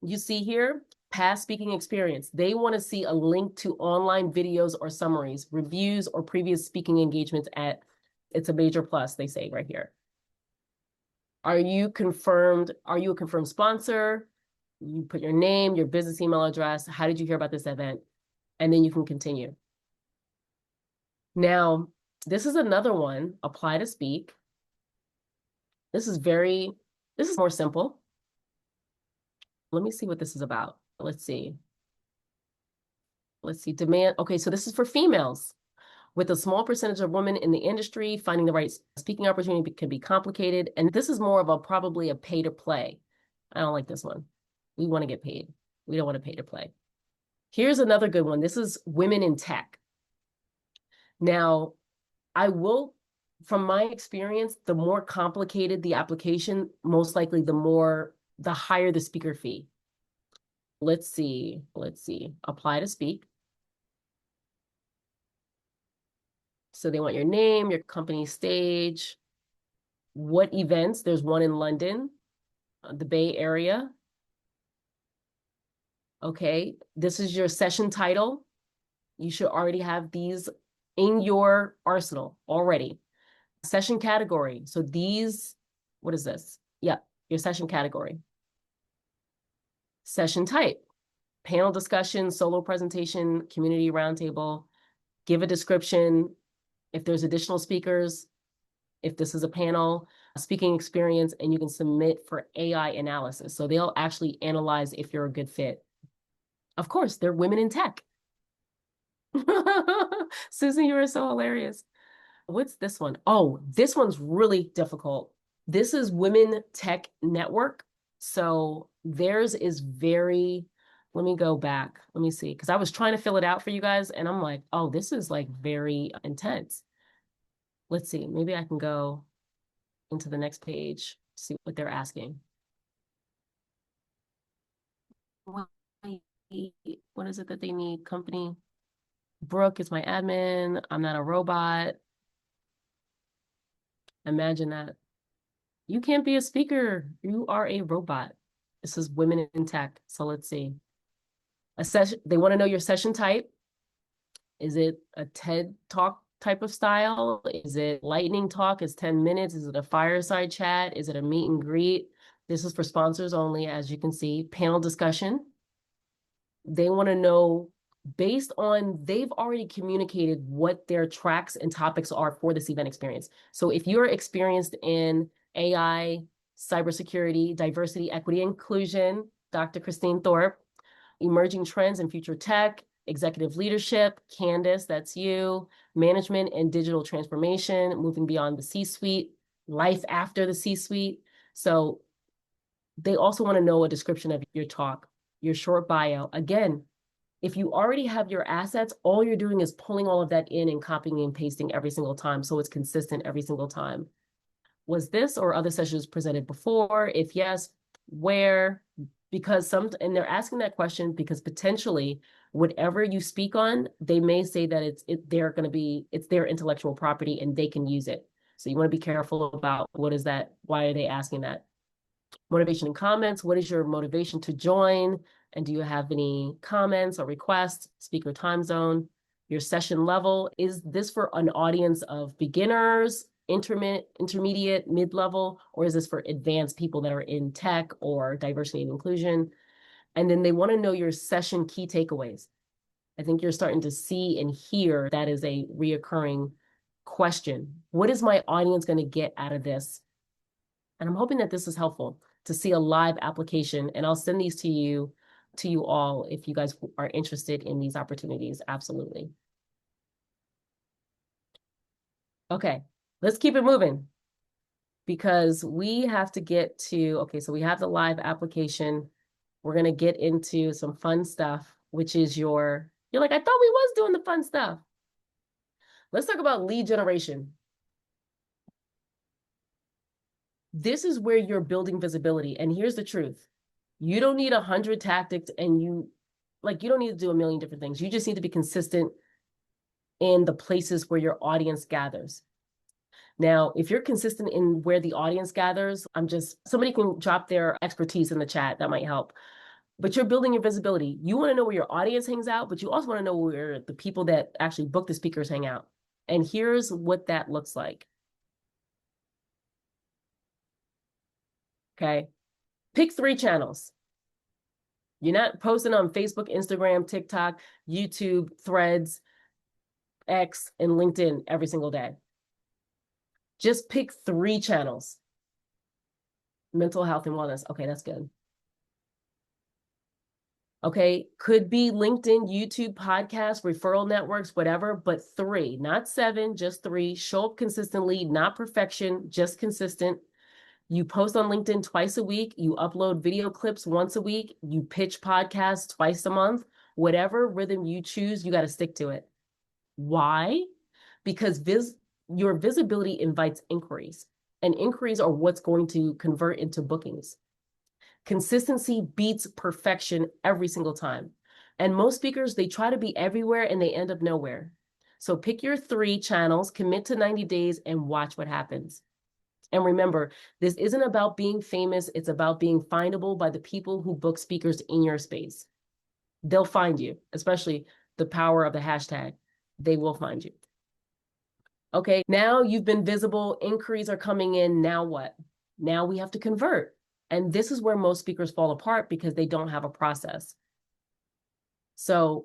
You see here, past speaking experience. They want to see a link to online videos or summaries, reviews, or previous speaking engagements at, it's a major plus, they say right here. Are you confirmed? Are you a confirmed sponsor? You put your name, your business email address. How did you hear about this event? And then you can continue. Now, this is another one, apply to speak. This is more simple. Let me see what this is about. Let's see. Demand. Okay, so this is for females. With a small percentage of women in the industry, finding the right speaking opportunity can be complicated. And this is more of probably a pay to play. I don't like this one. We want to get paid. We don't want to pay to play. Here's another good one. This is women in tech. Now, from my experience, the more complicated the application, most likely the higher the speaker fee. Let's see. Apply to speak. So they want your name, your company stage, what events. There's one in London, the Bay Area. Okay, this is your session title. You should already have these in your arsenal already. Session category. So what is this? Yeah, your session category. Session type, panel discussion, solo presentation, community roundtable. Give a description if there's additional speakers, if this is a panel, speaking experience, and you can submit for AI analysis. So they'll actually analyze if you're a good fit. Of course, they're women in tech. Susan, you are so hilarious. What's this one? Oh, this one's really difficult. This is Women Tech Network. So theirs is let me go back. Let me see. Because I was trying to fill it out for you guys, and I'm like, oh, this is like very intense. Let's see. Maybe I can go into the next page, see what they're asking. What is it that they need? Company. Brooke is my admin. I'm not a robot. Imagine that. You can't be a speaker. You are a robot. This is women in tech. So let's see. They want to know your session type. Is it a TED Talk type of style? Is it lightning talk? Is 10 minutes? Is it a fireside chat? Is it a meet and greet? This is for sponsors only, as you can see. Panel discussion. They want to know, based on, they've already communicated what their tracks and topics are for this event experience. So if you're experienced in AI, cybersecurity, diversity, equity, inclusion, Dr. Christine Thorpe, emerging trends in future tech, executive leadership, Candace, that's you, management and digital transformation, moving beyond the C-suite, life after the C-suite. So they also want to know a description of your talk, your short bio. Again, If you already have your assets, all you're doing is pulling all of that in and copying and pasting every single time, so it's consistent every single time. Was this or other sessions presented before? If yes, where? Because and they're asking that question because potentially whatever you speak on, they may say that it's their intellectual property and they can use it. So you want to be careful about what is that? Why are they asking that? Motivation and comments. What is your motivation to join? And do you have any comments or requests? Speaker time zone. Your session level. Is this for an audience of beginners, intermediate, mid-level, or is this for advanced people that are in tech or diversity and inclusion? And then they want to know your session key takeaways. I think you're starting to see and hear that is a reoccurring question. What is my audience going to get out of this? And I'm hoping that this is helpful to see a live application, and I'll send these to you all if you guys are interested in these opportunities. Absolutely. Okay, let's keep it moving because we have to get to, okay, so we have the live application. We're going to get into some fun stuff, which is you're like, I thought we was doing the fun stuff. Let's talk about lead generation. This is where you're building visibility. And here's the truth. You don't need 100 tactics and you don't need to do a million different things. You just need to be consistent in the places where your audience gathers. Now, if you're consistent in where the audience gathers, somebody can drop their expertise in the chat. That might help. But you're building your visibility. You want to know where your audience hangs out, but you also want to know where the people that actually book the speakers hang out. And here's what that looks like. Okay. Pick 3 channels. You're not posting on Facebook, Instagram, TikTok, YouTube, Threads, X, and LinkedIn every single day. Just pick 3 channels. Mental health and wellness. Okay, that's good. Okay, could be LinkedIn, YouTube, podcasts, referral networks, whatever, but 3, not 7, just 3. Show up consistently, not perfection, just consistent. You post on LinkedIn twice a week. You upload video clips once a week. You pitch podcasts twice a month. Whatever rhythm you choose, you got to stick to it. Why? Because your visibility invites inquiries, and inquiries are what's going to convert into bookings. Consistency beats perfection every single time. And most speakers, they try to be everywhere and they end up nowhere. So pick your 3 channels, commit to 90 days, and watch what happens. And remember, this isn't about being famous. It's about being findable by the people who book speakers in your space. They'll find you, especially the power of the hashtag. They will find you. Okay, now you've been visible. Inquiries are coming in. Now what? Now we have to convert. And this is where most speakers fall apart because they don't have a process. So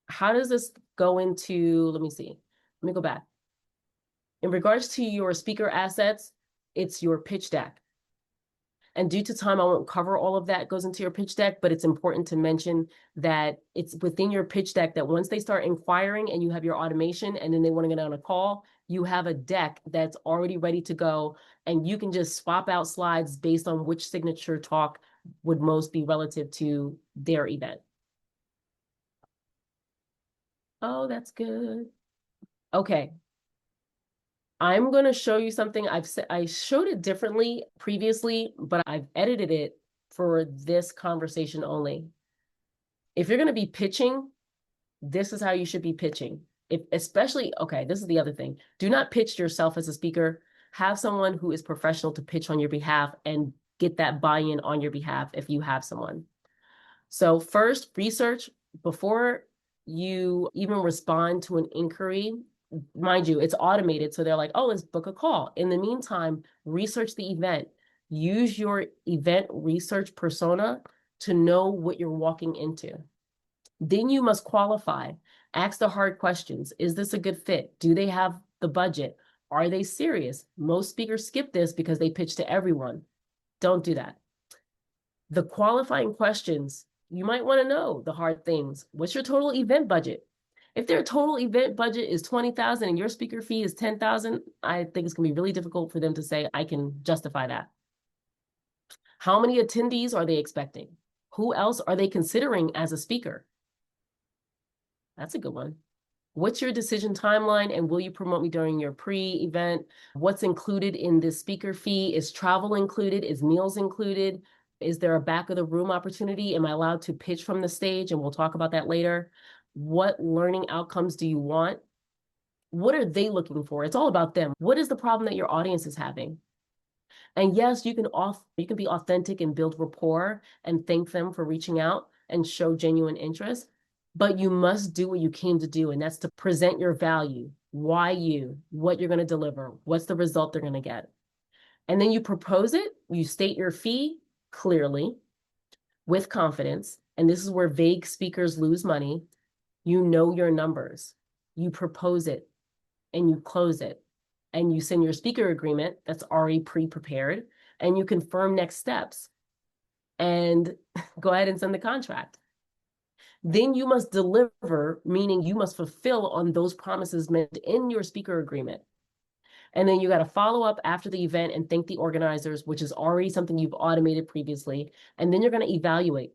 how does this go into, let me go back. In regards to your speaker assets, it's your pitch deck. And due to time, I won't cover all of that goes into your pitch deck, but it's important to mention that it's within your pitch deck that once they start inquiring and you have your automation and then they want to get on a call, you have a deck that's already ready to go and you can just swap out slides based on which signature talk would most be relative to their event. Oh, that's good. Okay. I'm going to show you something. I showed it differently previously, but I've edited it for this conversation only. If you're going to be pitching, this is how you should be pitching. Okay, this is the other thing. Do not pitch yourself as a speaker. Have someone who is professional to pitch on your behalf and get that buy-in on your behalf if you have someone. So first, research before you even respond to an inquiry. Mind you, it's automated. So they're like, oh, let's book a call. In the meantime, research the event. Use your event research persona to know what you're walking into. Then you must qualify. Ask the hard questions. Is this a good fit? Do they have the budget? Are they serious? Most speakers skip this because they pitch to everyone. Don't do that. The qualifying questions, you might want to know the hard things. What's your total event budget? If their total event budget is $20,000 and your speaker fee is $10,000, I think it's going to be really difficult for them to say, I can justify that. How many attendees are they expecting? Who else are they considering as a speaker? That's a good one. What's your decision timeline, and will you promote me during your pre-event? What's included in this speaker fee? Is travel included? Is meals included? Is there a back of the room opportunity? Am I allowed to pitch from the stage? And we'll talk about that later. What learning outcomes do you want? What are they looking for? It's all about them. What is the problem that your audience is having? And yes, you can be authentic and build rapport and thank them for reaching out and show genuine interest. But you must do what you came to do, and that's to present your value, why you, what you're going to deliver, what's the result they're going to get. And then you propose it, you state your fee clearly with confidence. And this is where vague speakers lose money. You know your numbers, you propose it, and you close it. And you send your speaker agreement that's already pre-prepared, and you confirm next steps and go ahead and send the contract. Then you must deliver, meaning you must fulfill on those promises meant in your speaker agreement. And then you got to follow up after the event and thank the organizers, which is already something you've automated previously. And then you're going to evaluate.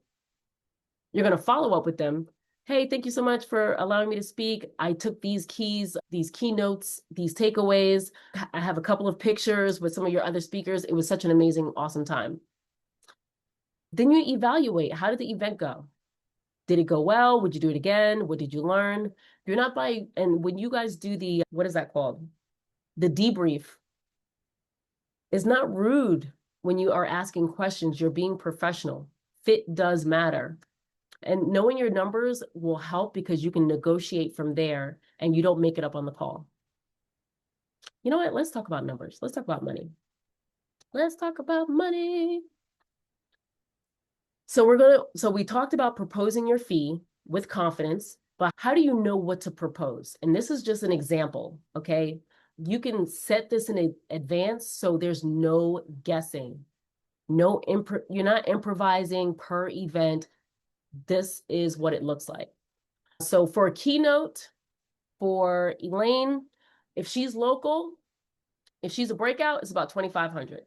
You're going to follow up with them. Hey, thank you so much for allowing me to speak. I took these keynotes, these takeaways. I have a couple of pictures with some of your other speakers. It was such an amazing, awesome time. Then you evaluate. How did the event go? Did it go well? Would you do it again? What did you learn? You're not and when you guys do the, what is that called? The debrief. It's not rude when you are asking questions. You're being professional. Fit does matter. And knowing your numbers will help because you can negotiate from there and you don't make it up on the call. You know what? Let's talk about numbers. Let's talk about money. Let's talk about money. So we talked about proposing your fee with confidence, but how do you know what to propose? And this is just an example, okay? You can set this in advance so there's no guessing. You're not improvising per event. This is what it looks like. So for a keynote, for Elaine, if she's local, if she's a breakout, it's about $2,500.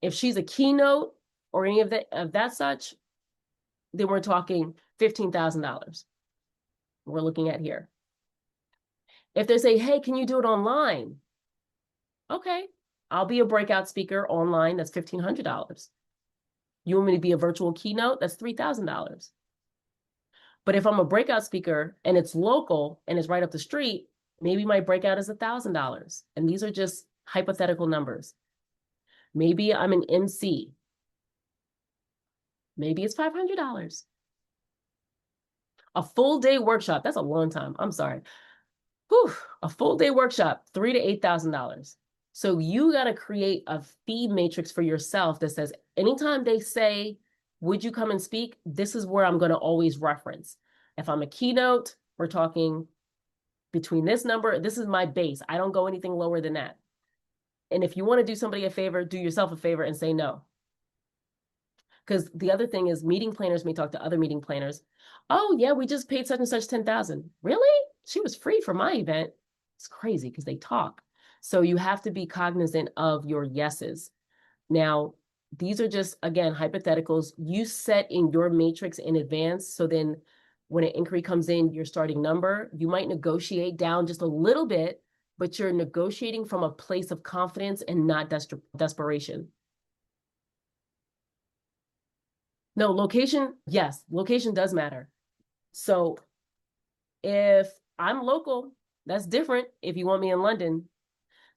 If she's a keynote or any of that such, then we're talking $15,000. We're looking at here. If they say, hey, can you do it online? Okay, I'll be a breakout speaker online. That's $1,500. You want me to be a virtual keynote? That's $3,000. But if I'm a breakout speaker and it's local and it's right up the street, maybe my breakout is $1,000. And these are just hypothetical numbers. Maybe I'm an MC. Maybe it's $500. A full day workshop, that's a long time. I'm sorry. Whew, a full day workshop, $3,000 to $8,000. So you got to create a fee matrix for yourself that says, anytime they say, would you come and speak? This is where I'm going to always reference. If I'm a keynote, we're talking between this number, this is my base. I don't go anything lower than that. And if you want to do somebody a favor, do yourself a favor and say no. Because the other thing is meeting planners may talk to other meeting planners. Oh yeah, we just paid such and such 10,000. Really? She was free for my event. It's crazy because they talk. So you have to be cognizant of your yeses. Now, these are just, again, hypotheticals. You set in your matrix in advance. So then when an inquiry comes in, your starting number, you might negotiate down just a little bit, but you're negotiating from a place of confidence and not desperation. No, location, yes, location does matter. So if I'm local, that's different if you want me in London.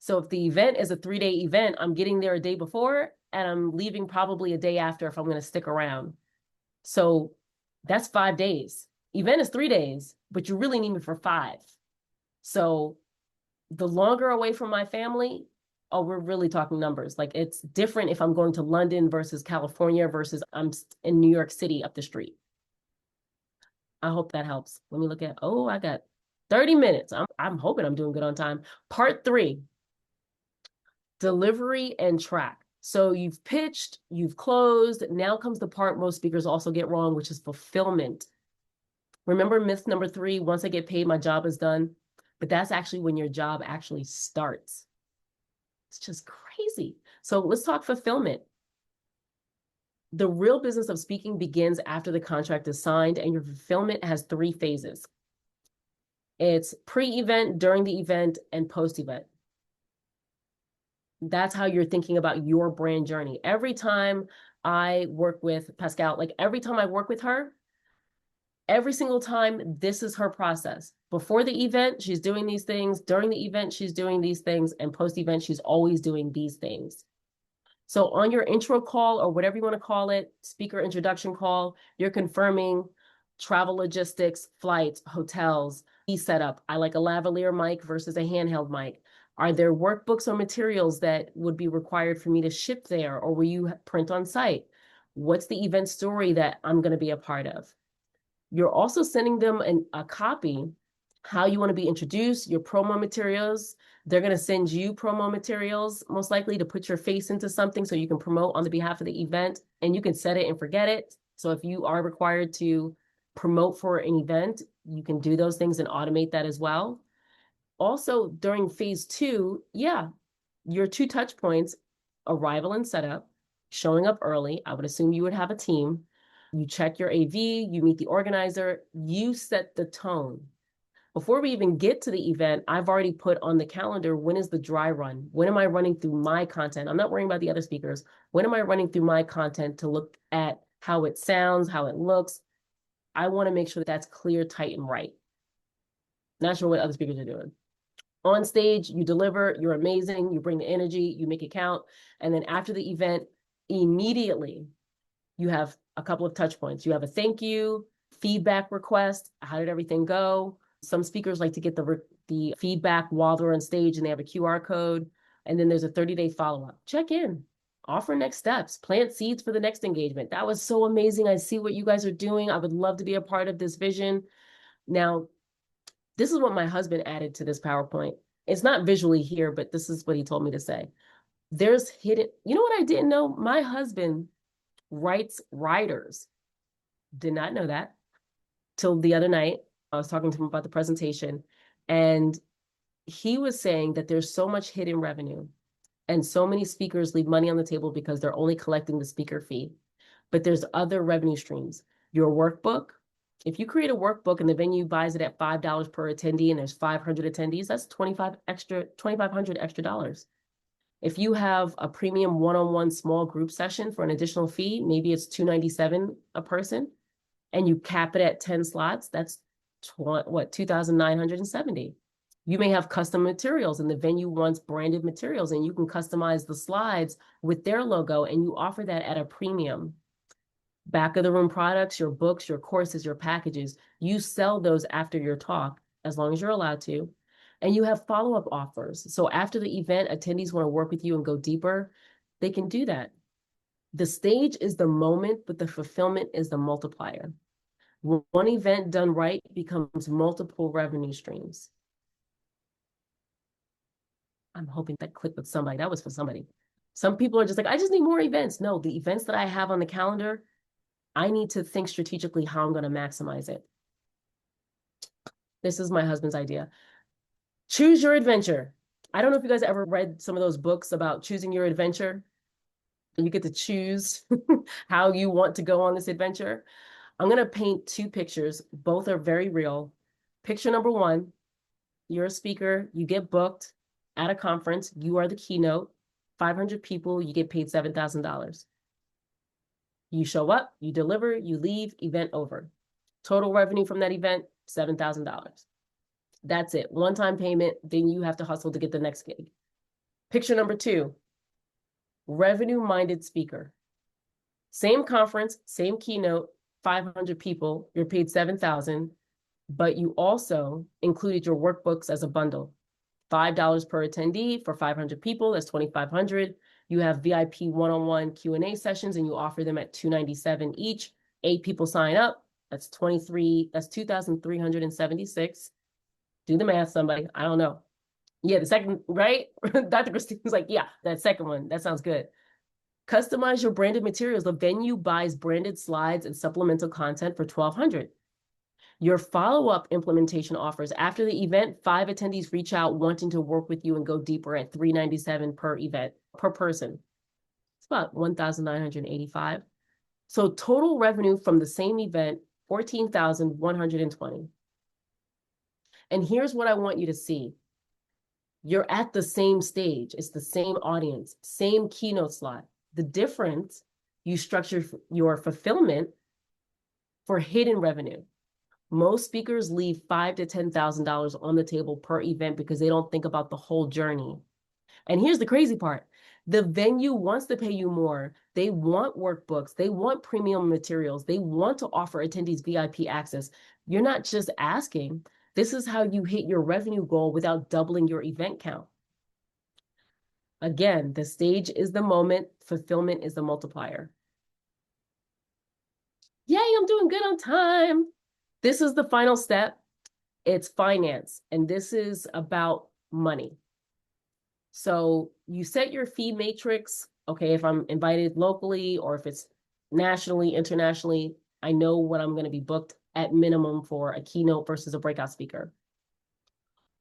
So if the event is a 3-day event, I'm getting there a day before and I'm leaving probably a day after if I'm going to stick around. So that's 5 days. Event is 3 days, but you really need me for 5. So the longer away from my family, oh, we're really talking numbers. Like it's different if I'm going to London versus California versus I'm in New York City up the street. I hope that helps. Let me look at, oh, I got 30 minutes. I'm hoping I'm doing good on time. Part 3, delivery and track. So you've pitched, you've closed. Now comes the part most speakers also get wrong, which is fulfillment. Remember myth number 3, once I get paid, my job is done. But that's actually when your job actually starts. It's just crazy. So let's talk fulfillment. The real business of speaking begins after the contract is signed, and your fulfillment has 3 phases. It's pre-event, during the event, and post-event. That's how you're thinking about your brand journey. Every time I work with Pascal, like every time I work with her, every single time, this is her process. Before the event, she's doing these things. During the event, she's doing these things. And post-event, she's always doing these things. So on your intro call, or whatever you want to call it, speaker introduction call, you're confirming travel logistics, flights, hotels, setup. I like a lavalier mic versus a handheld mic. Are there workbooks or materials that would be required for me to ship there, or will you print on site? What's the event story that I'm going to be a part of? You're also sending them a copy, how you want to be introduced, your promo materials. They're going to send you promo materials, most likely, to put your face into something so you can promote on the behalf of the event, and you can set it and forget it. So if you are required to promote for an event, you can do those things and automate that as well. Also, during phase 2, yeah, your 2 touch points, arrival and setup, showing up early. I would assume you would have a team. You check your AV, you meet the organizer, you set the tone. Before we even get to the event, I've already put on the calendar, when is the dry run? When am I running through my content? I'm not worrying about the other speakers. When am I running through my content to look at how it sounds, how it looks? I want to make sure that that's clear, tight, and right. Not sure what other speakers are doing. On stage, you deliver, you're amazing, you bring the energy, you make it count. And then after the event, immediately, you have a couple of touch points. You have a thank you, feedback request. How did everything go? Some speakers like to get the feedback while they're on stage, and they have a QR code. And then there's a 30-day follow-up. Check in, offer next steps, plant seeds for the next engagement. That was so amazing. I see what you guys are doing. I would love to be a part of this vision. Now, this is what my husband added to this PowerPoint. It's not visually here, but this is what he told me to say. There's hidden, you know what I didn't know? My husband writes riders. Did not know that till the other night. I was talking to him about the presentation, and he was saying that there's so much hidden revenue, and so many speakers leave money on the table because they're only collecting the speaker fee. But there's other revenue streams. Your workbook. If you create a workbook and the venue buys it at $5 per attendee and there's 500 attendees, that's $2,500 extra dollars. If you have a premium one-on-one small group session for an additional fee, maybe it's $297 a person, and you cap it at 10 slots, that's what, $2,970. You may have custom materials, and the venue wants branded materials, and you can customize the slides with their logo, and you offer that at a premium. Back of the room products, your books, your courses, your packages, you sell those after your talk, as long as you're allowed to. And you have follow-up offers. So after the event, attendees want to work with you and go deeper, they can do that. The stage is the moment, but the fulfillment is the multiplier. One event done right becomes multiple revenue streams. I'm hoping that clicked with somebody. That was for somebody. Some people are just like, I just need more events. No, the events that I have on the calendar, I need to think strategically how I'm going to maximize it. This is my husband's idea. Choose your adventure. I don't know if you guys ever read some of those books about choosing your adventure. You get to choose how you want to go on this adventure. I'm going to paint 2 pictures. Both are very real. Picture number 1, you're a speaker, you get booked at a conference, you are the keynote, 500 people, you get paid $7,000. You show up, you deliver, you leave, event over. Total revenue from that event, $7,000. That's it. One-time payment, then you have to hustle to get the next gig. Picture number 2, revenue-minded speaker. Same conference, same keynote, 500 people, you're paid $7,000, but you also included your workbooks as a bundle. $5 per attendee for 500 people, that's $2,500. You have VIP one-on-one Q&A sessions, and you offer them at $297 each. 8 people sign up, that's $2,376. Do the math, somebody. I don't know. Yeah, the second, right? Dr. Christine's like, yeah, that second one, that sounds good. Customize your branded materials. The venue buys branded slides and supplemental content for $1,200. Your follow-up implementation offers. After the event, 5 attendees reach out wanting to work with you and go deeper at $397 per event, per person. It's about $1,985. So total revenue from the same event, $14,120. And here's what I want you to see. You're at the same stage. It's the same audience, same keynote slot. The difference, you structure your fulfillment for hidden revenue. Most speakers leave $5,000 to $10,000 on the table per event because they don't think about the whole journey. And here's the crazy part. The venue wants to pay you more. They want workbooks. They want premium materials. They want to offer attendees VIP access. You're not just asking. This is how you hit your revenue goal without doubling your event count. Again, the stage is the moment. Fulfillment is the multiplier. Yay, I'm doing good on time. This is the final step. It's finance, and this is about money. So you set your fee matrix. Okay, if I'm invited locally or if it's nationally, internationally, I know what I'm going to be booked at minimum for a keynote versus a breakout speaker.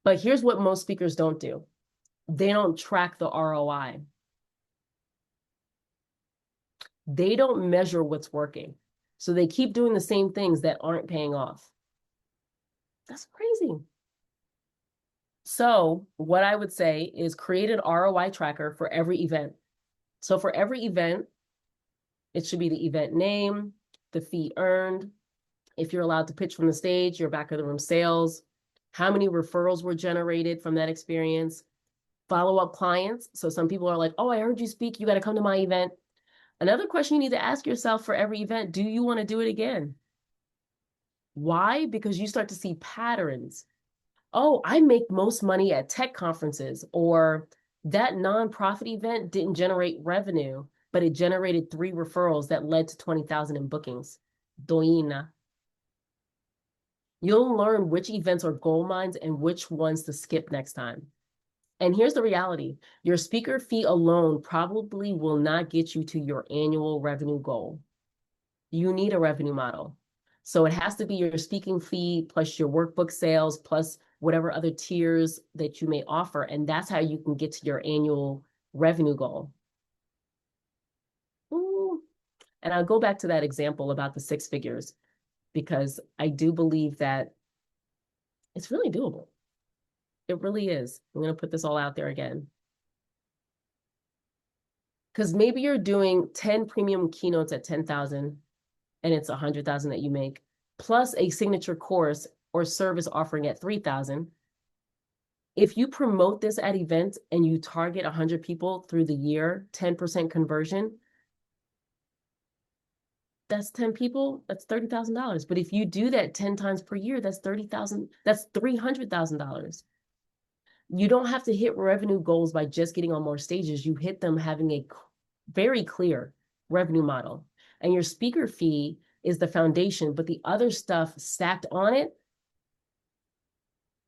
But here's what most speakers don't do. They don't track the ROI. They don't measure what's working. So they keep doing the same things that aren't paying off. That's crazy. So what I would say is create an ROI tracker for every event. So for every event, it should be the event name, the fee earned. If you're allowed to pitch from the stage, your back of the room sales, how many referrals were generated from that experience, follow-up clients. So some people are like, oh, I heard you speak. You got to come to my event. Another question you need to ask yourself for every event, do you want to do it again? Why? Because you start to see patterns. Oh, I make most money at tech conferences, or that nonprofit event didn't generate revenue, but it generated 3 referrals that led to 20,000 in bookings. Doina. You'll learn which events are gold mines and which ones to skip next time. And here's the reality. Your speaker fee alone probably will not get you to your annual revenue goal. You need a revenue model. So it has to be your speaking fee plus your workbook sales plus whatever other tiers that you may offer. And that's how you can get to your annual revenue goal. Ooh. And I'll go back to that example about the 6 figures, because I do believe that it's really doable. It really is. I'm going to put this all out there again. Because maybe you're doing 10 premium keynotes at 10,000 and it's 100,000 that you make, plus a signature course or service offering at 3,000. If you promote this at events and you target 100 people through the year, 10% conversion, that's 10 people, that's $30,000. But if you do that 10 times per year, that's 30,000, that's $300,000. You don't have to hit revenue goals by just getting on more stages. You hit them having a very clear revenue model. And your speaker fee is the foundation, but the other stuff stacked on it,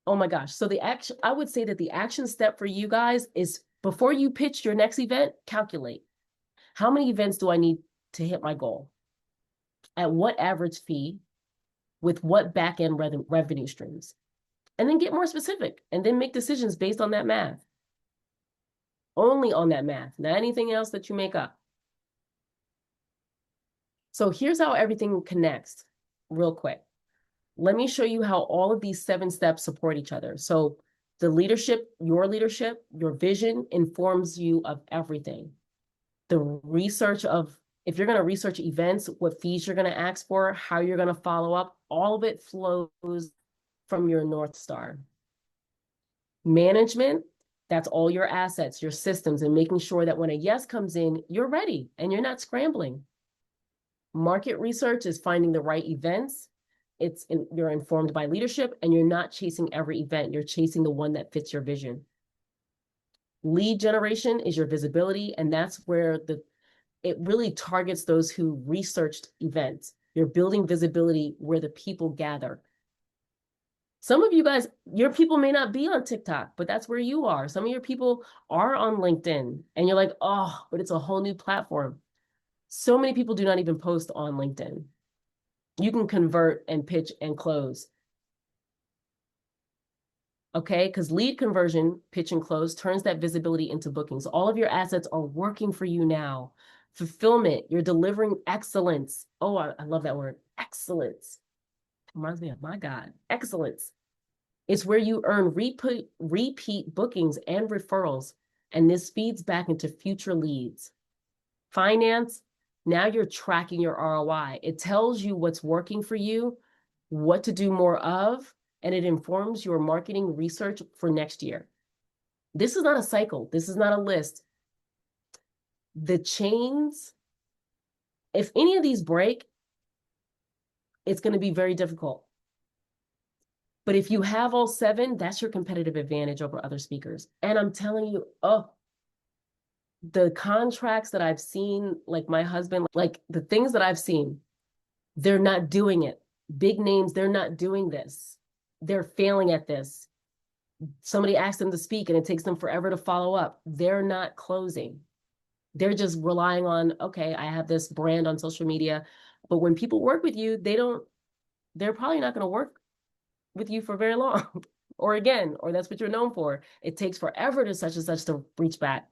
oh my gosh. So I would say that the action step for you guys is, before you pitch your next event, calculate. How many events do I need to hit my goal? At what average fee? With what back-end revenue streams? And then get more specific and then make decisions based on that math. Only on that math, not anything else that you make up. So here's how everything connects real quick. Let me show you how all of these 7 steps support each other. So the leadership, your vision informs you of everything. The research of, if you're going to research events, what fees you're going to ask for, how you're going to follow up, all of it flows from your North Star. Management, that's all your assets, your systems, and making sure that when a yes comes in, you're ready and you're not scrambling. Market research is finding the right events. You're informed by leadership, and you're not chasing every event. You're chasing the one that fits your vision. Lead generation is your visibility, and that's where it really targets those who researched events. You're building visibility where the people gather. Some of you guys, your people may not be on TikTok, but that's where you are. Some of your people are on LinkedIn, and you're like, oh, but it's a whole new platform. So many people do not even post on LinkedIn. You can convert and pitch and close. Okay, because lead conversion, pitch and close, turns that visibility into bookings. All of your assets are working for you now. Fulfillment, you're delivering excellence. Oh, I love that word, excellence. Reminds me of my God, excellence. It's where you earn repeat bookings and referrals, and this feeds back into future leads. Finance, now you're tracking your ROI. It tells you what's working for you, what to do more of, and it informs your marketing research for next year. This is not a cycle. This is not a list. The chains, if any of these break, it's going to be very difficult. But if you have all 7, that's your competitive advantage over other speakers. And I'm telling you, oh, the contracts that I've seen, like my husband, like the things that I've seen, they're not doing it. Big names, they're not doing this. They're failing at this. Somebody asks them to speak and it takes them forever to follow up. They're not closing. They're just relying on, okay, I have this brand on social media. But when people work with you, they're probably not going to work with you for very long or that's what you're known for. It takes forever to such and such to reach back.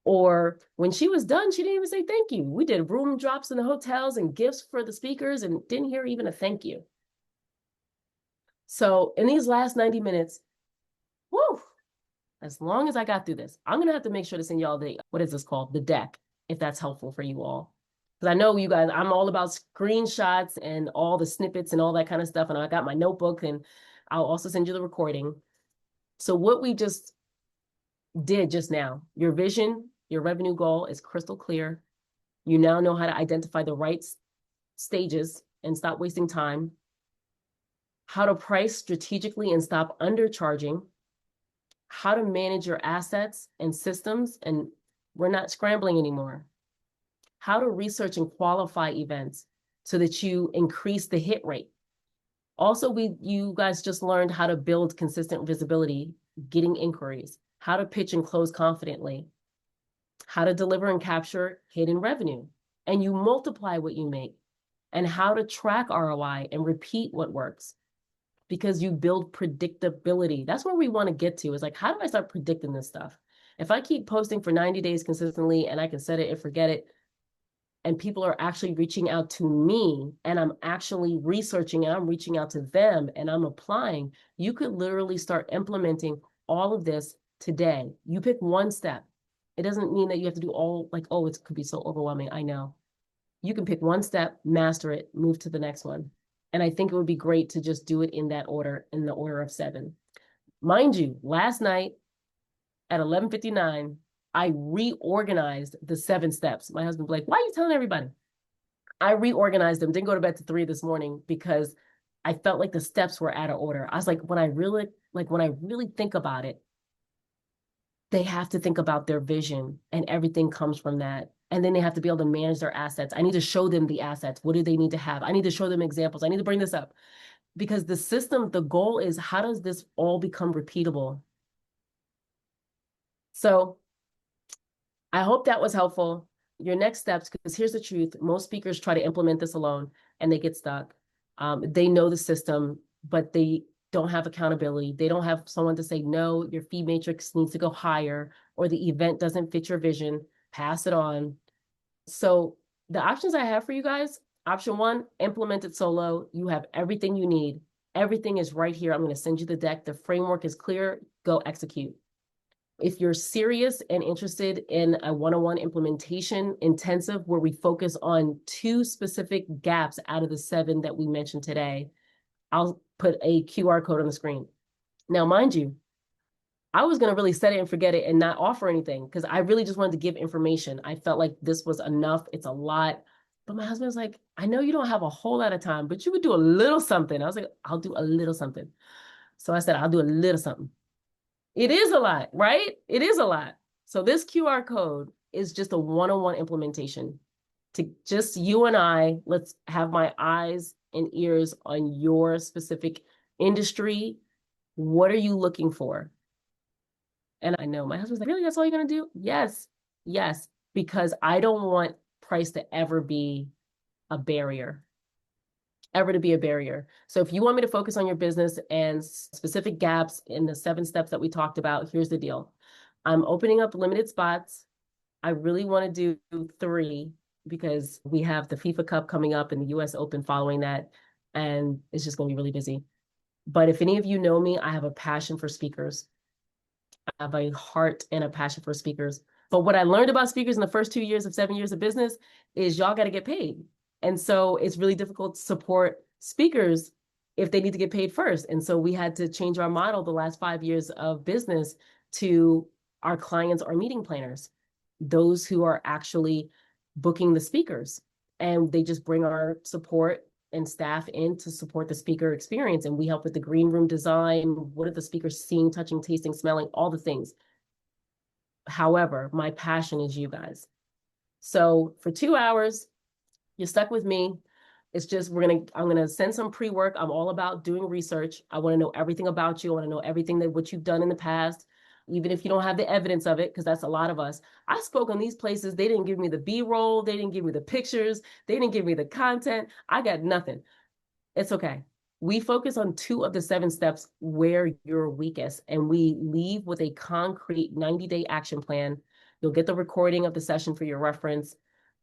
Or when she was done, she didn't even say thank you. We did room drops in the hotels and gifts for the speakers and didn't hear even a thank you. So in these last 90 minutes, whoo, as long as I got through this, I'm going to have to make sure to send y'all what is this called? The deck, if that's helpful for you all. Because I know you guys, I'm all about screenshots and all the snippets and all that kind of stuff. And I got my notebook and I'll also send you the recording. So what we just did just now, your vision, your revenue goal is crystal clear. You now know how to identify the right stages and stop wasting time. How to price strategically and stop undercharging. How to manage your assets and systems, and we're not scrambling anymore. How to research and qualify events so that you increase the hit rate. Also, you guys just learned how to build consistent visibility, getting inquiries, how to pitch and close confidently, how to deliver and capture hidden revenue, and you multiply what you make, and how to track ROI and repeat what works, because you build predictability. That's where we want to get to, is like, how do I start predicting this stuff? If I keep posting for 90 days consistently and I can set it and forget it, and people are actually reaching out to me and I'm actually researching and I'm reaching out to them and I'm applying, you could literally start implementing all of this today. You pick one step. It doesn't mean that you have to do all, like, oh, it could be so overwhelming. I know. You can pick one step, master it, move to the next one. And I think it would be great to just do it in that order, in the order of 7. Mind you, last night at 11:59, I reorganized the 7 steps. My husband's like, why are you telling everybody? I reorganized them, didn't go to bed till 3 this morning because I felt like the steps were out of order. I was like, when I really think about it, they have to think about their vision and everything comes from that. And then they have to be able to manage their assets. I need to show them the assets. What do they need to have? I need to show them examples. I need to bring this up because the system, the goal is, how does this all become repeatable? So I hope that was helpful. Your next steps, because here's the truth. Most speakers try to implement this alone and they get stuck. They know the system, but they don't have accountability. They don't have someone to say, no, your fee matrix needs to go higher, or the event doesn't fit your vision, pass it on. So the options I have for you guys, option 1, implement it solo. You have everything you need. Everything is right here. I'm going to send you the deck. The framework is clear. Go execute. If you're serious and interested in a one-on-one implementation intensive where we focus on 2 specific gaps out of the 7 that we mentioned today, I'll put a QR code on the screen. Now, mind you, I was going to really set it and forget it and not offer anything because I really just wanted to give information. I felt like this was enough. It's a lot. But my husband's like, I know you don't have a whole lot of time, but you would do a little something. I was like, I'll do a little something. So I said, I'll do a little something. It is a lot, right? It is a lot. So this QR code is just a one-on-one implementation to just you and I. Let's have my eyes and ears on your specific industry. What are you looking for? And I know my husband's like, really, that's all you're going to do? Yes, yes, because I don't want price to ever be a barrier. So if you want me to focus on your business and specific gaps in the 7 steps that we talked about, here's the deal. I'm opening up limited spots. I really want to do 3 because we have the FIFA Cup coming up and the US Open following that. And it's just going to be really busy. But if any of you know me, I have a passion for speakers. I have a heart and a passion for speakers. But what I learned about speakers in the first 2 years of 7 years of business is y'all got to get paid. And so it's really difficult to support speakers if they need to get paid first. And so we had to change our model the last 5 years of business to our clients are meeting planners, those who are actually booking the speakers. And they just bring our support and staff in to support the speaker experience. And we help with the green room design. What are the speakers seeing, touching, tasting, smelling, all the things. However, my passion is you guys. So for 2 hours, you're stuck with me. It's just, I'm gonna send some pre-work. I'm all about doing research. I want to know everything about you. I want to know everything that what you've done in the past, even if you don't have the evidence of it, because that's a lot of us. I spoke on these places. They didn't give me the B-roll. They didn't give me the pictures. They didn't give me the content. I got nothing. It's okay. We focus on 2 of the 7 steps where you're weakest, and we leave with a concrete 90-day action plan. You'll get the recording of the session for your reference.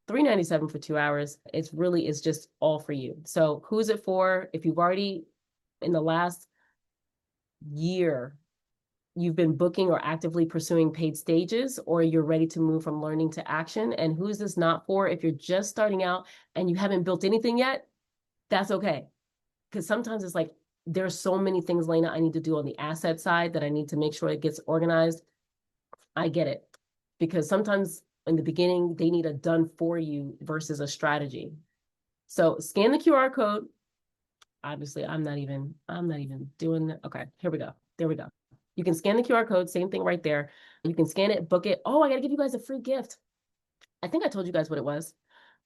$397 for 2 hours. It's just all for you. So who's it for? If you've already in the last year, you've been booking or actively pursuing paid stages, or you're ready to move from learning to action. And who's this not for? If you're just starting out and you haven't built anything yet, that's okay. Because sometimes it's like, there's so many things, Lena, I need to do on the asset side that I need to make sure it gets organized. I get it. Because sometimes in the beginning, they need a done for you versus a strategy. So scan the QR code. Obviously, I'm not even doing that. Okay, here we go. There we go. You can scan the QR code, same thing right there. You can scan it, book it. Oh, I gotta give you guys a free gift. I think I told you guys what it was.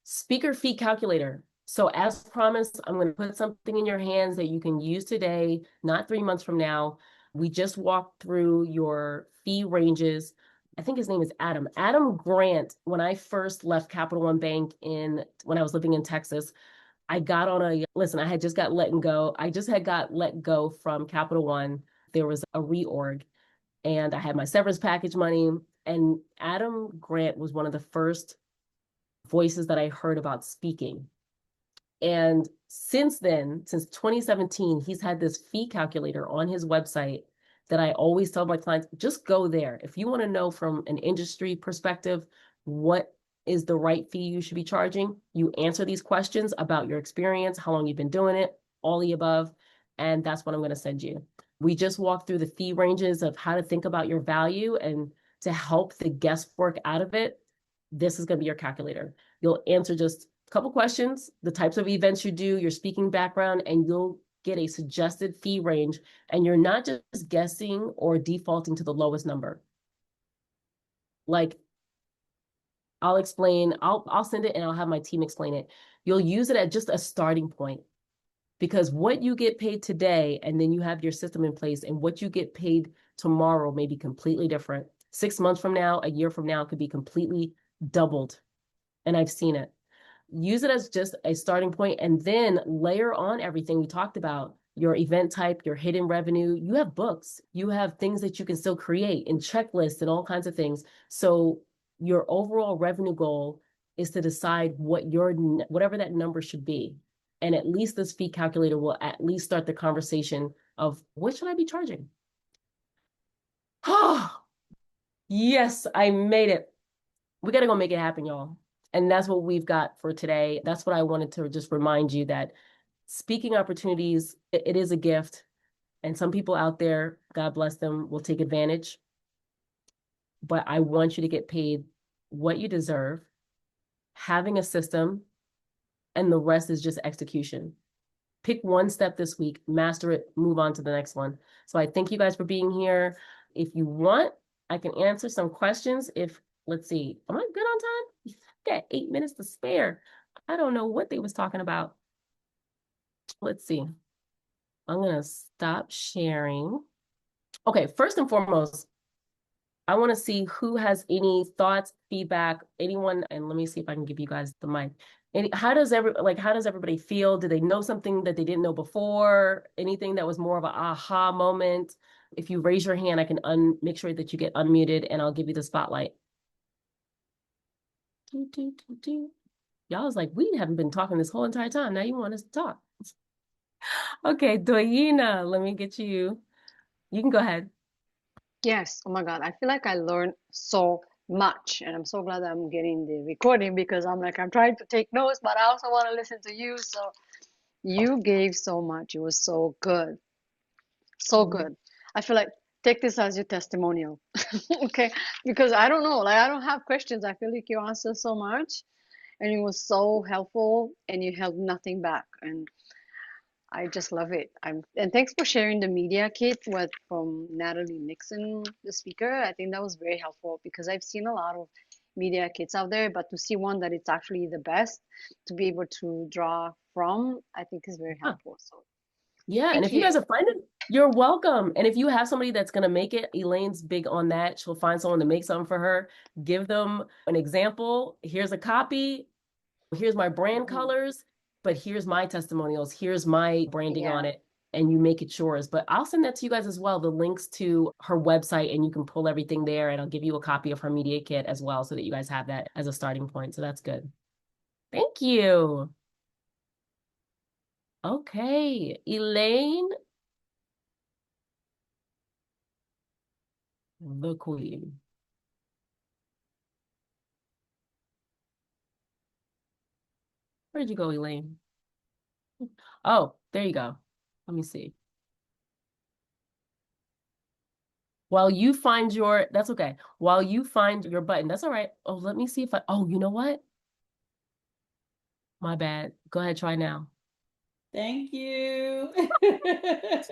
Speaker fee calculator. So as promised, I'm going to put something in your hands that you can use today, not 3 months from now. We just walked through your fee ranges. I think his name is Adam. Adam Grant, when I first left Capital One Bank when I was living in Texas, I got on I had just got let go. I just had got let go from Capital One. There was a reorg and I had my severance package money. And Adam Grant was one of the first voices that I heard about speaking. And since then, since 2017, he's had this fee calculator on his website that I always tell my clients, just go there. If you want to know from an industry perspective, what is the right fee you should be charging, you answer these questions about your experience, how long you've been doing it, all the above. And that's what I'm going to send you. We just walked through the fee ranges of how to think about your value and to help the guesswork out of it. This is going to be your calculator. You'll answer just couple questions, the types of events you do, your speaking background, and you'll get a suggested fee range. And you're not just guessing or defaulting to the lowest number. Like, I'll explain, I'll send it and I'll have my team explain it. You'll use it at just a starting point, because what you get paid today, and then you have your system in place, and what you get paid tomorrow may be completely different. 6 months from now, a year from now, could be completely doubled. And I've seen it. Use it as just a starting point, and then layer on everything we talked about, your event type, your hidden revenue. You have books, you have things that you can still create and checklists and all kinds of things. So your overall revenue goal is to decide whatever that number should be. And at least this fee calculator will at least start the conversation of what should I be charging? Oh, yes, I made it. We got to go make it happen, y'all. And that's what we've got for today. That's what I wanted to just remind you, that speaking opportunities, it is a gift. And some people out there, God bless them, will take advantage. But I want you to get paid what you deserve, having a system, and the rest is just execution. Pick one step this week, master it, move on to the next one. So I thank you guys for being here. If you want, I can answer some questions. Let's see, am I good on time? Got 8 minutes to spare. I don't know what they was talking about. Let's see. I'm going to stop sharing. Okay, first and foremost, I want to see who has any thoughts, feedback, anyone, and let me see if I can give you guys the mic. How does everybody feel? Do they know something that they didn't know before? Anything that was more of an aha moment? If you raise your hand, I can make sure that you get unmuted, and I'll give you the spotlight. Y'all was like, we haven't been talking this whole entire time. Now you want us to talk. Okay, Doyina, let me get you. You can go ahead. Yes, oh my God, I feel like I learned so much, and I'm so glad that I'm getting the recording because I'm trying to take notes, but I also want to listen to you. So you gave so much. It was so good, so Mhm. good. I feel like take this as your testimonial, okay? Because I don't know, like I don't have questions. I feel like you answered so much, and it was so helpful, and you held nothing back, and I just love it. And thanks for sharing the media kit with from Natalie Nixon, the speaker. I think that was very helpful because I've seen a lot of media kits out there, but to see one that it's actually the best to be able to draw from, I think is very Huh. helpful. So Yeah, and thank if you you. guys are finding, you're welcome. And if you have somebody that's gonna make it, Elaine's big on that. She'll find someone to make something for her. Give them an example. Here's a copy. Here's my brand Hmm. colors, but here's my testimonials. Here's my branding on Yeah. it. And you make it yours. But I'll send that to you guys as well, the links to her website, and you can pull everything there. And I'll give you a copy of her media kit as well so that you guys have that as a starting point. So that's good. Thank you. Okay, Elaine, the queen. Where'd you go, Elaine? Oh, there you go. Let me see. While you find your, that's okay. While you find your button, that's all right. Oh, let me see if oh, you know what? My bad. Go ahead, try now. Thank you.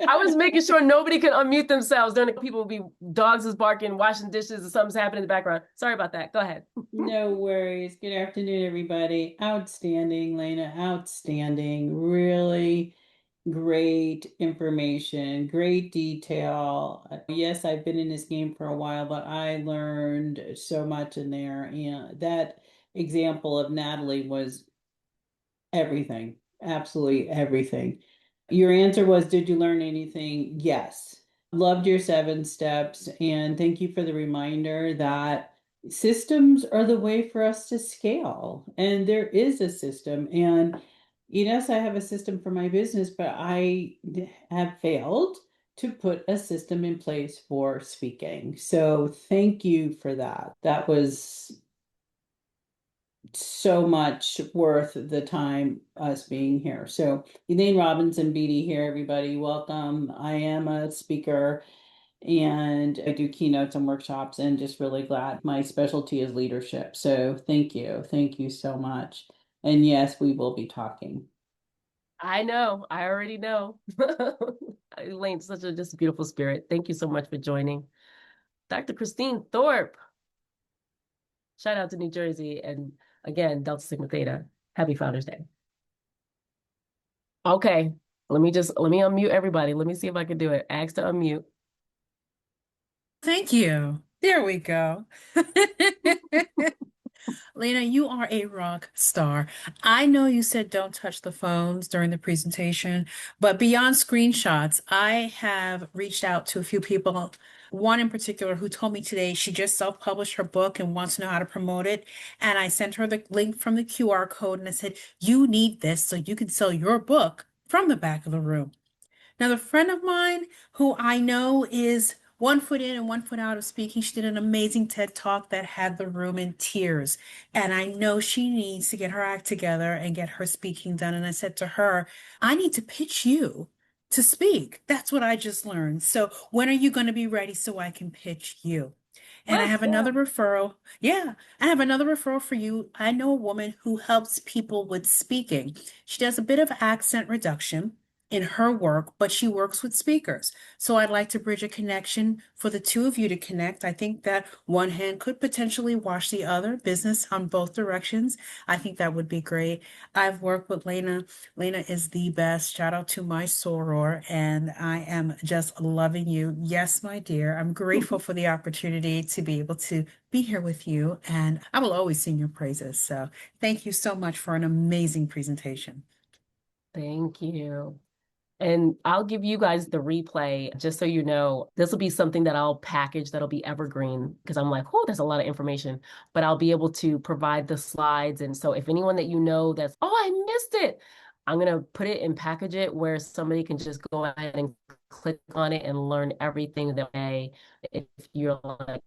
I was making sure nobody could unmute themselves during the people will be dogs is barking, washing dishes, or something's happening in the background. Sorry about that. Go ahead. No worries. Good afternoon, everybody. Outstanding, Lena. Outstanding. Really great information, great detail. Yes, I've been in this game for a while, but I learned so much in there. And that example of Natalie was everything, absolutely everything. Your answer was, did you learn anything? Yes. Loved your 7 steps. And thank you for the reminder that systems are the way for us to scale. And there is a system. And yes, I have a system for my business, but I have failed to put a system in place for speaking. So thank you for that. That was so much worth the time us being here. So Elaine Robinson Beatty here, everybody. Welcome. I am a speaker and I do keynotes and workshops and just really glad my specialty is leadership. So thank you. Thank you so much. And yes, we will be talking. I know. I already know. Elaine's such a just beautiful spirit. Thank you so much for joining. Dr. Christine Thorpe. Shout out to New Jersey. And again, Delta Sigma Theta. Happy Founders Day. Okay. Let me unmute everybody. Let me see if I can do it. Ask to unmute. Thank you. There we go. Lena, you are a rock star. I know you said don't touch the phones during the presentation, but beyond screenshots, I have reached out to a few people, one in particular who told me today she just self-published her book and wants to know how to promote it. And I sent her the link from the QR code and I said, you need this so you can sell your book from the back of the room. Now, the friend of mine who I know is 1 foot in and 1 foot out of speaking, she did an amazing TED Talk that had the room in tears. And I know she needs to get her act together and get her speaking done. And I said to her, I need to pitch you to speak. That's what I just learned. So when are you going to be ready so I can pitch you? And I Let's have another go. referral. Yeah, I have another referral for you. I know a woman who helps people with speaking. She does a bit of accent reduction in her work, but she works with speakers. So I'd like to bridge a connection for the two of you to connect. I think that one hand could potentially wash the other, business on both directions. I think that would be great. I've worked with Lena. Lena is the best. Shout out to my soror, and I am just loving you. Yes, my dear. I'm grateful for the opportunity to be able to be here with you, and I will always sing your praises. So thank you so much for an amazing presentation. Thank you. And I'll give you guys the replay just so you know. This will be something that I'll package that'll be evergreen because I'm like, oh, there's a lot of information, but I'll be able to provide the slides. And so if anyone that you know that's, oh, I missed it. I'm going to put it and package it where somebody can just go ahead and click on it and learn everything that way. If you're like,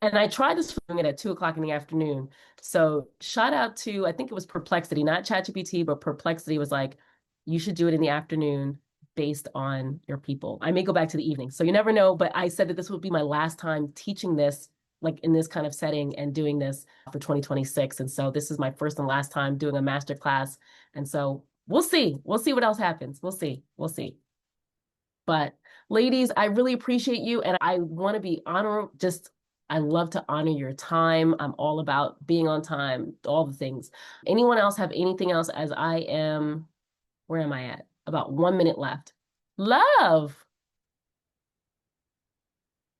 and I tried this doing it at 2 o'clock in the afternoon. So shout out to, I think it was Perplexity, not ChatGPT, but Perplexity was like, you should do it in the afternoon based on your people. I may go back to the evening. So you never know, but I said that this would be my last time teaching this, like in this kind of setting and doing this for 2026. And so this is my first and last time doing a master class. And so we'll see. We'll see what else happens. We'll see. We'll see. But ladies, I really appreciate you. And I want to be honorable. I love to honor your time. I'm all about being on time, all the things. Anyone else have anything else as I am, where am I at? About 1 minute left. Love.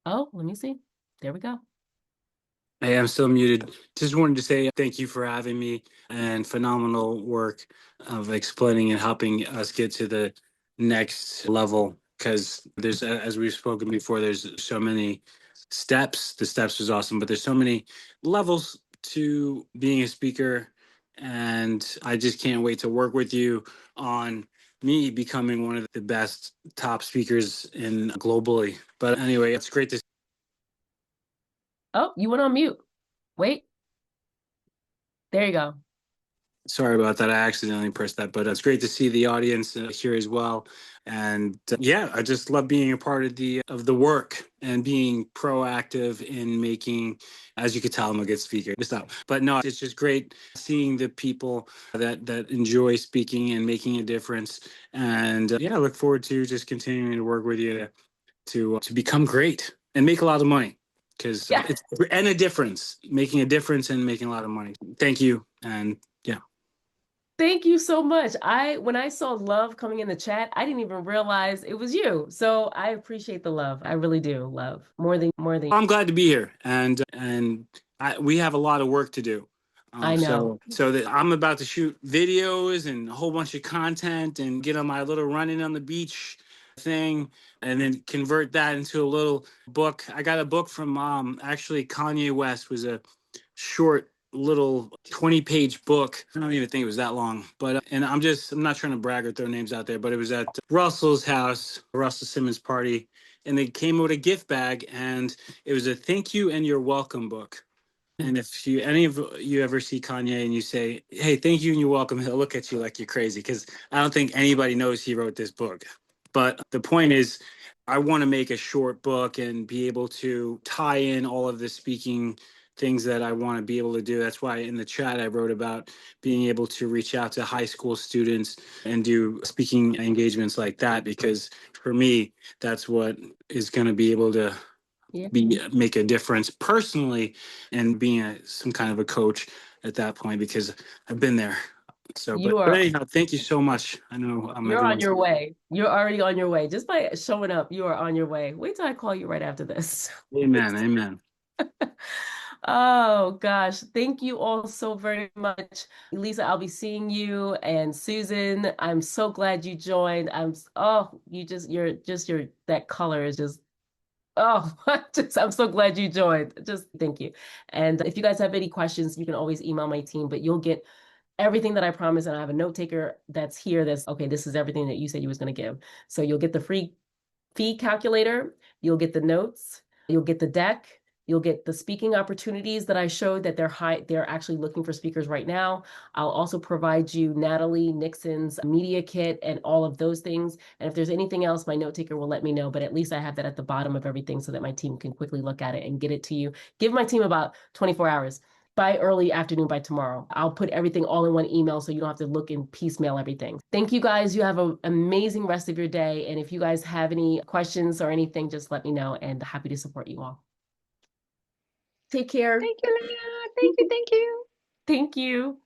Oh, let me see. There we go. Hey, I'm still muted. Just wanted to say thank you for having me and phenomenal work of explaining and helping us get to the next level. Because there's, as we've spoken before, there's so many steps. The steps was awesome, but there's so many levels to being a speaker. And I just can't wait to work with you on me becoming one of the best top speakers in globally. But anyway, it's great to. Oh, you went on mute. Wait. There you go. Sorry about that. I accidentally pressed that, but it's great to see the audience here as well. And yeah, I just love being a part of the work and being proactive in making, as you could tell, I'm a good speaker. But no, it's just great seeing the people that enjoy speaking and making a difference. And yeah, I look forward to just continuing to work with you to become great and make a lot of money. Because it's and a difference, making a difference and making a lot of money. Thank you. And yeah. Thank you so much. When I saw love coming in the chat, I didn't even realize it was you. So I appreciate the love. I really do love more than. I'm glad to be here, and we have a lot of work to do. I know. So that I'm about to shoot videos and a whole bunch of content and get on my little running on the beach thing and then convert that into a little book. I got a book from actually Kanye West was a short little 20-page book. I don't even think it was that long, but and I'm not trying to brag or throw names out there, but it was at Russell's house, Russell Simmons' party, and they came with a gift bag and it was a thank you and you're welcome book. And if any of you ever see Kanye and you say, hey, thank you and you're welcome, he'll look at you like you're crazy because I don't think anybody knows he wrote this book. But the point is, I want to make a short book and be able to tie in all of the speaking things that I want to be able to do. That's why in the chat I wrote about being able to reach out to high school students and do speaking engagements like that, because for me, that's what is going to be able to make a difference personally and being some kind of a coach at that point, because I've been there. So, but anyhow, thank you so much. I know you're on your way. You're already on your way. Just by showing up, you are on your way. Wait till I call you right after this. Amen. Amen. Oh gosh, thank you all so very much. Lisa, I'll be seeing you, and Susan, I'm so glad you joined. That color is just, oh, I'm so glad you joined. Just thank you. And if you guys have any questions, you can always email my team, but you'll get everything that I promised. And I have a note taker that's here. Okay, this is everything that you said you was going to give. So you'll get the free fee calculator, you'll get the notes, you'll get the deck, you'll get the speaking opportunities that I showed that they're actually looking for speakers right now. I'll also provide you Natalie Nixon's media kit and all of those things. And if there's anything else, my note taker will let me know, but at least I have that at the bottom of everything so that my team can quickly look at it and get it to you. Give my team about 24 hours. By early afternoon, by tomorrow. I'll put everything all in one email so you don't have to look and piecemeal everything. Thank you guys. You have an amazing rest of your day. And if you guys have any questions or anything, just let me know, and happy to support you all. Take care. Thank you, Leah. Thank you. Thank you.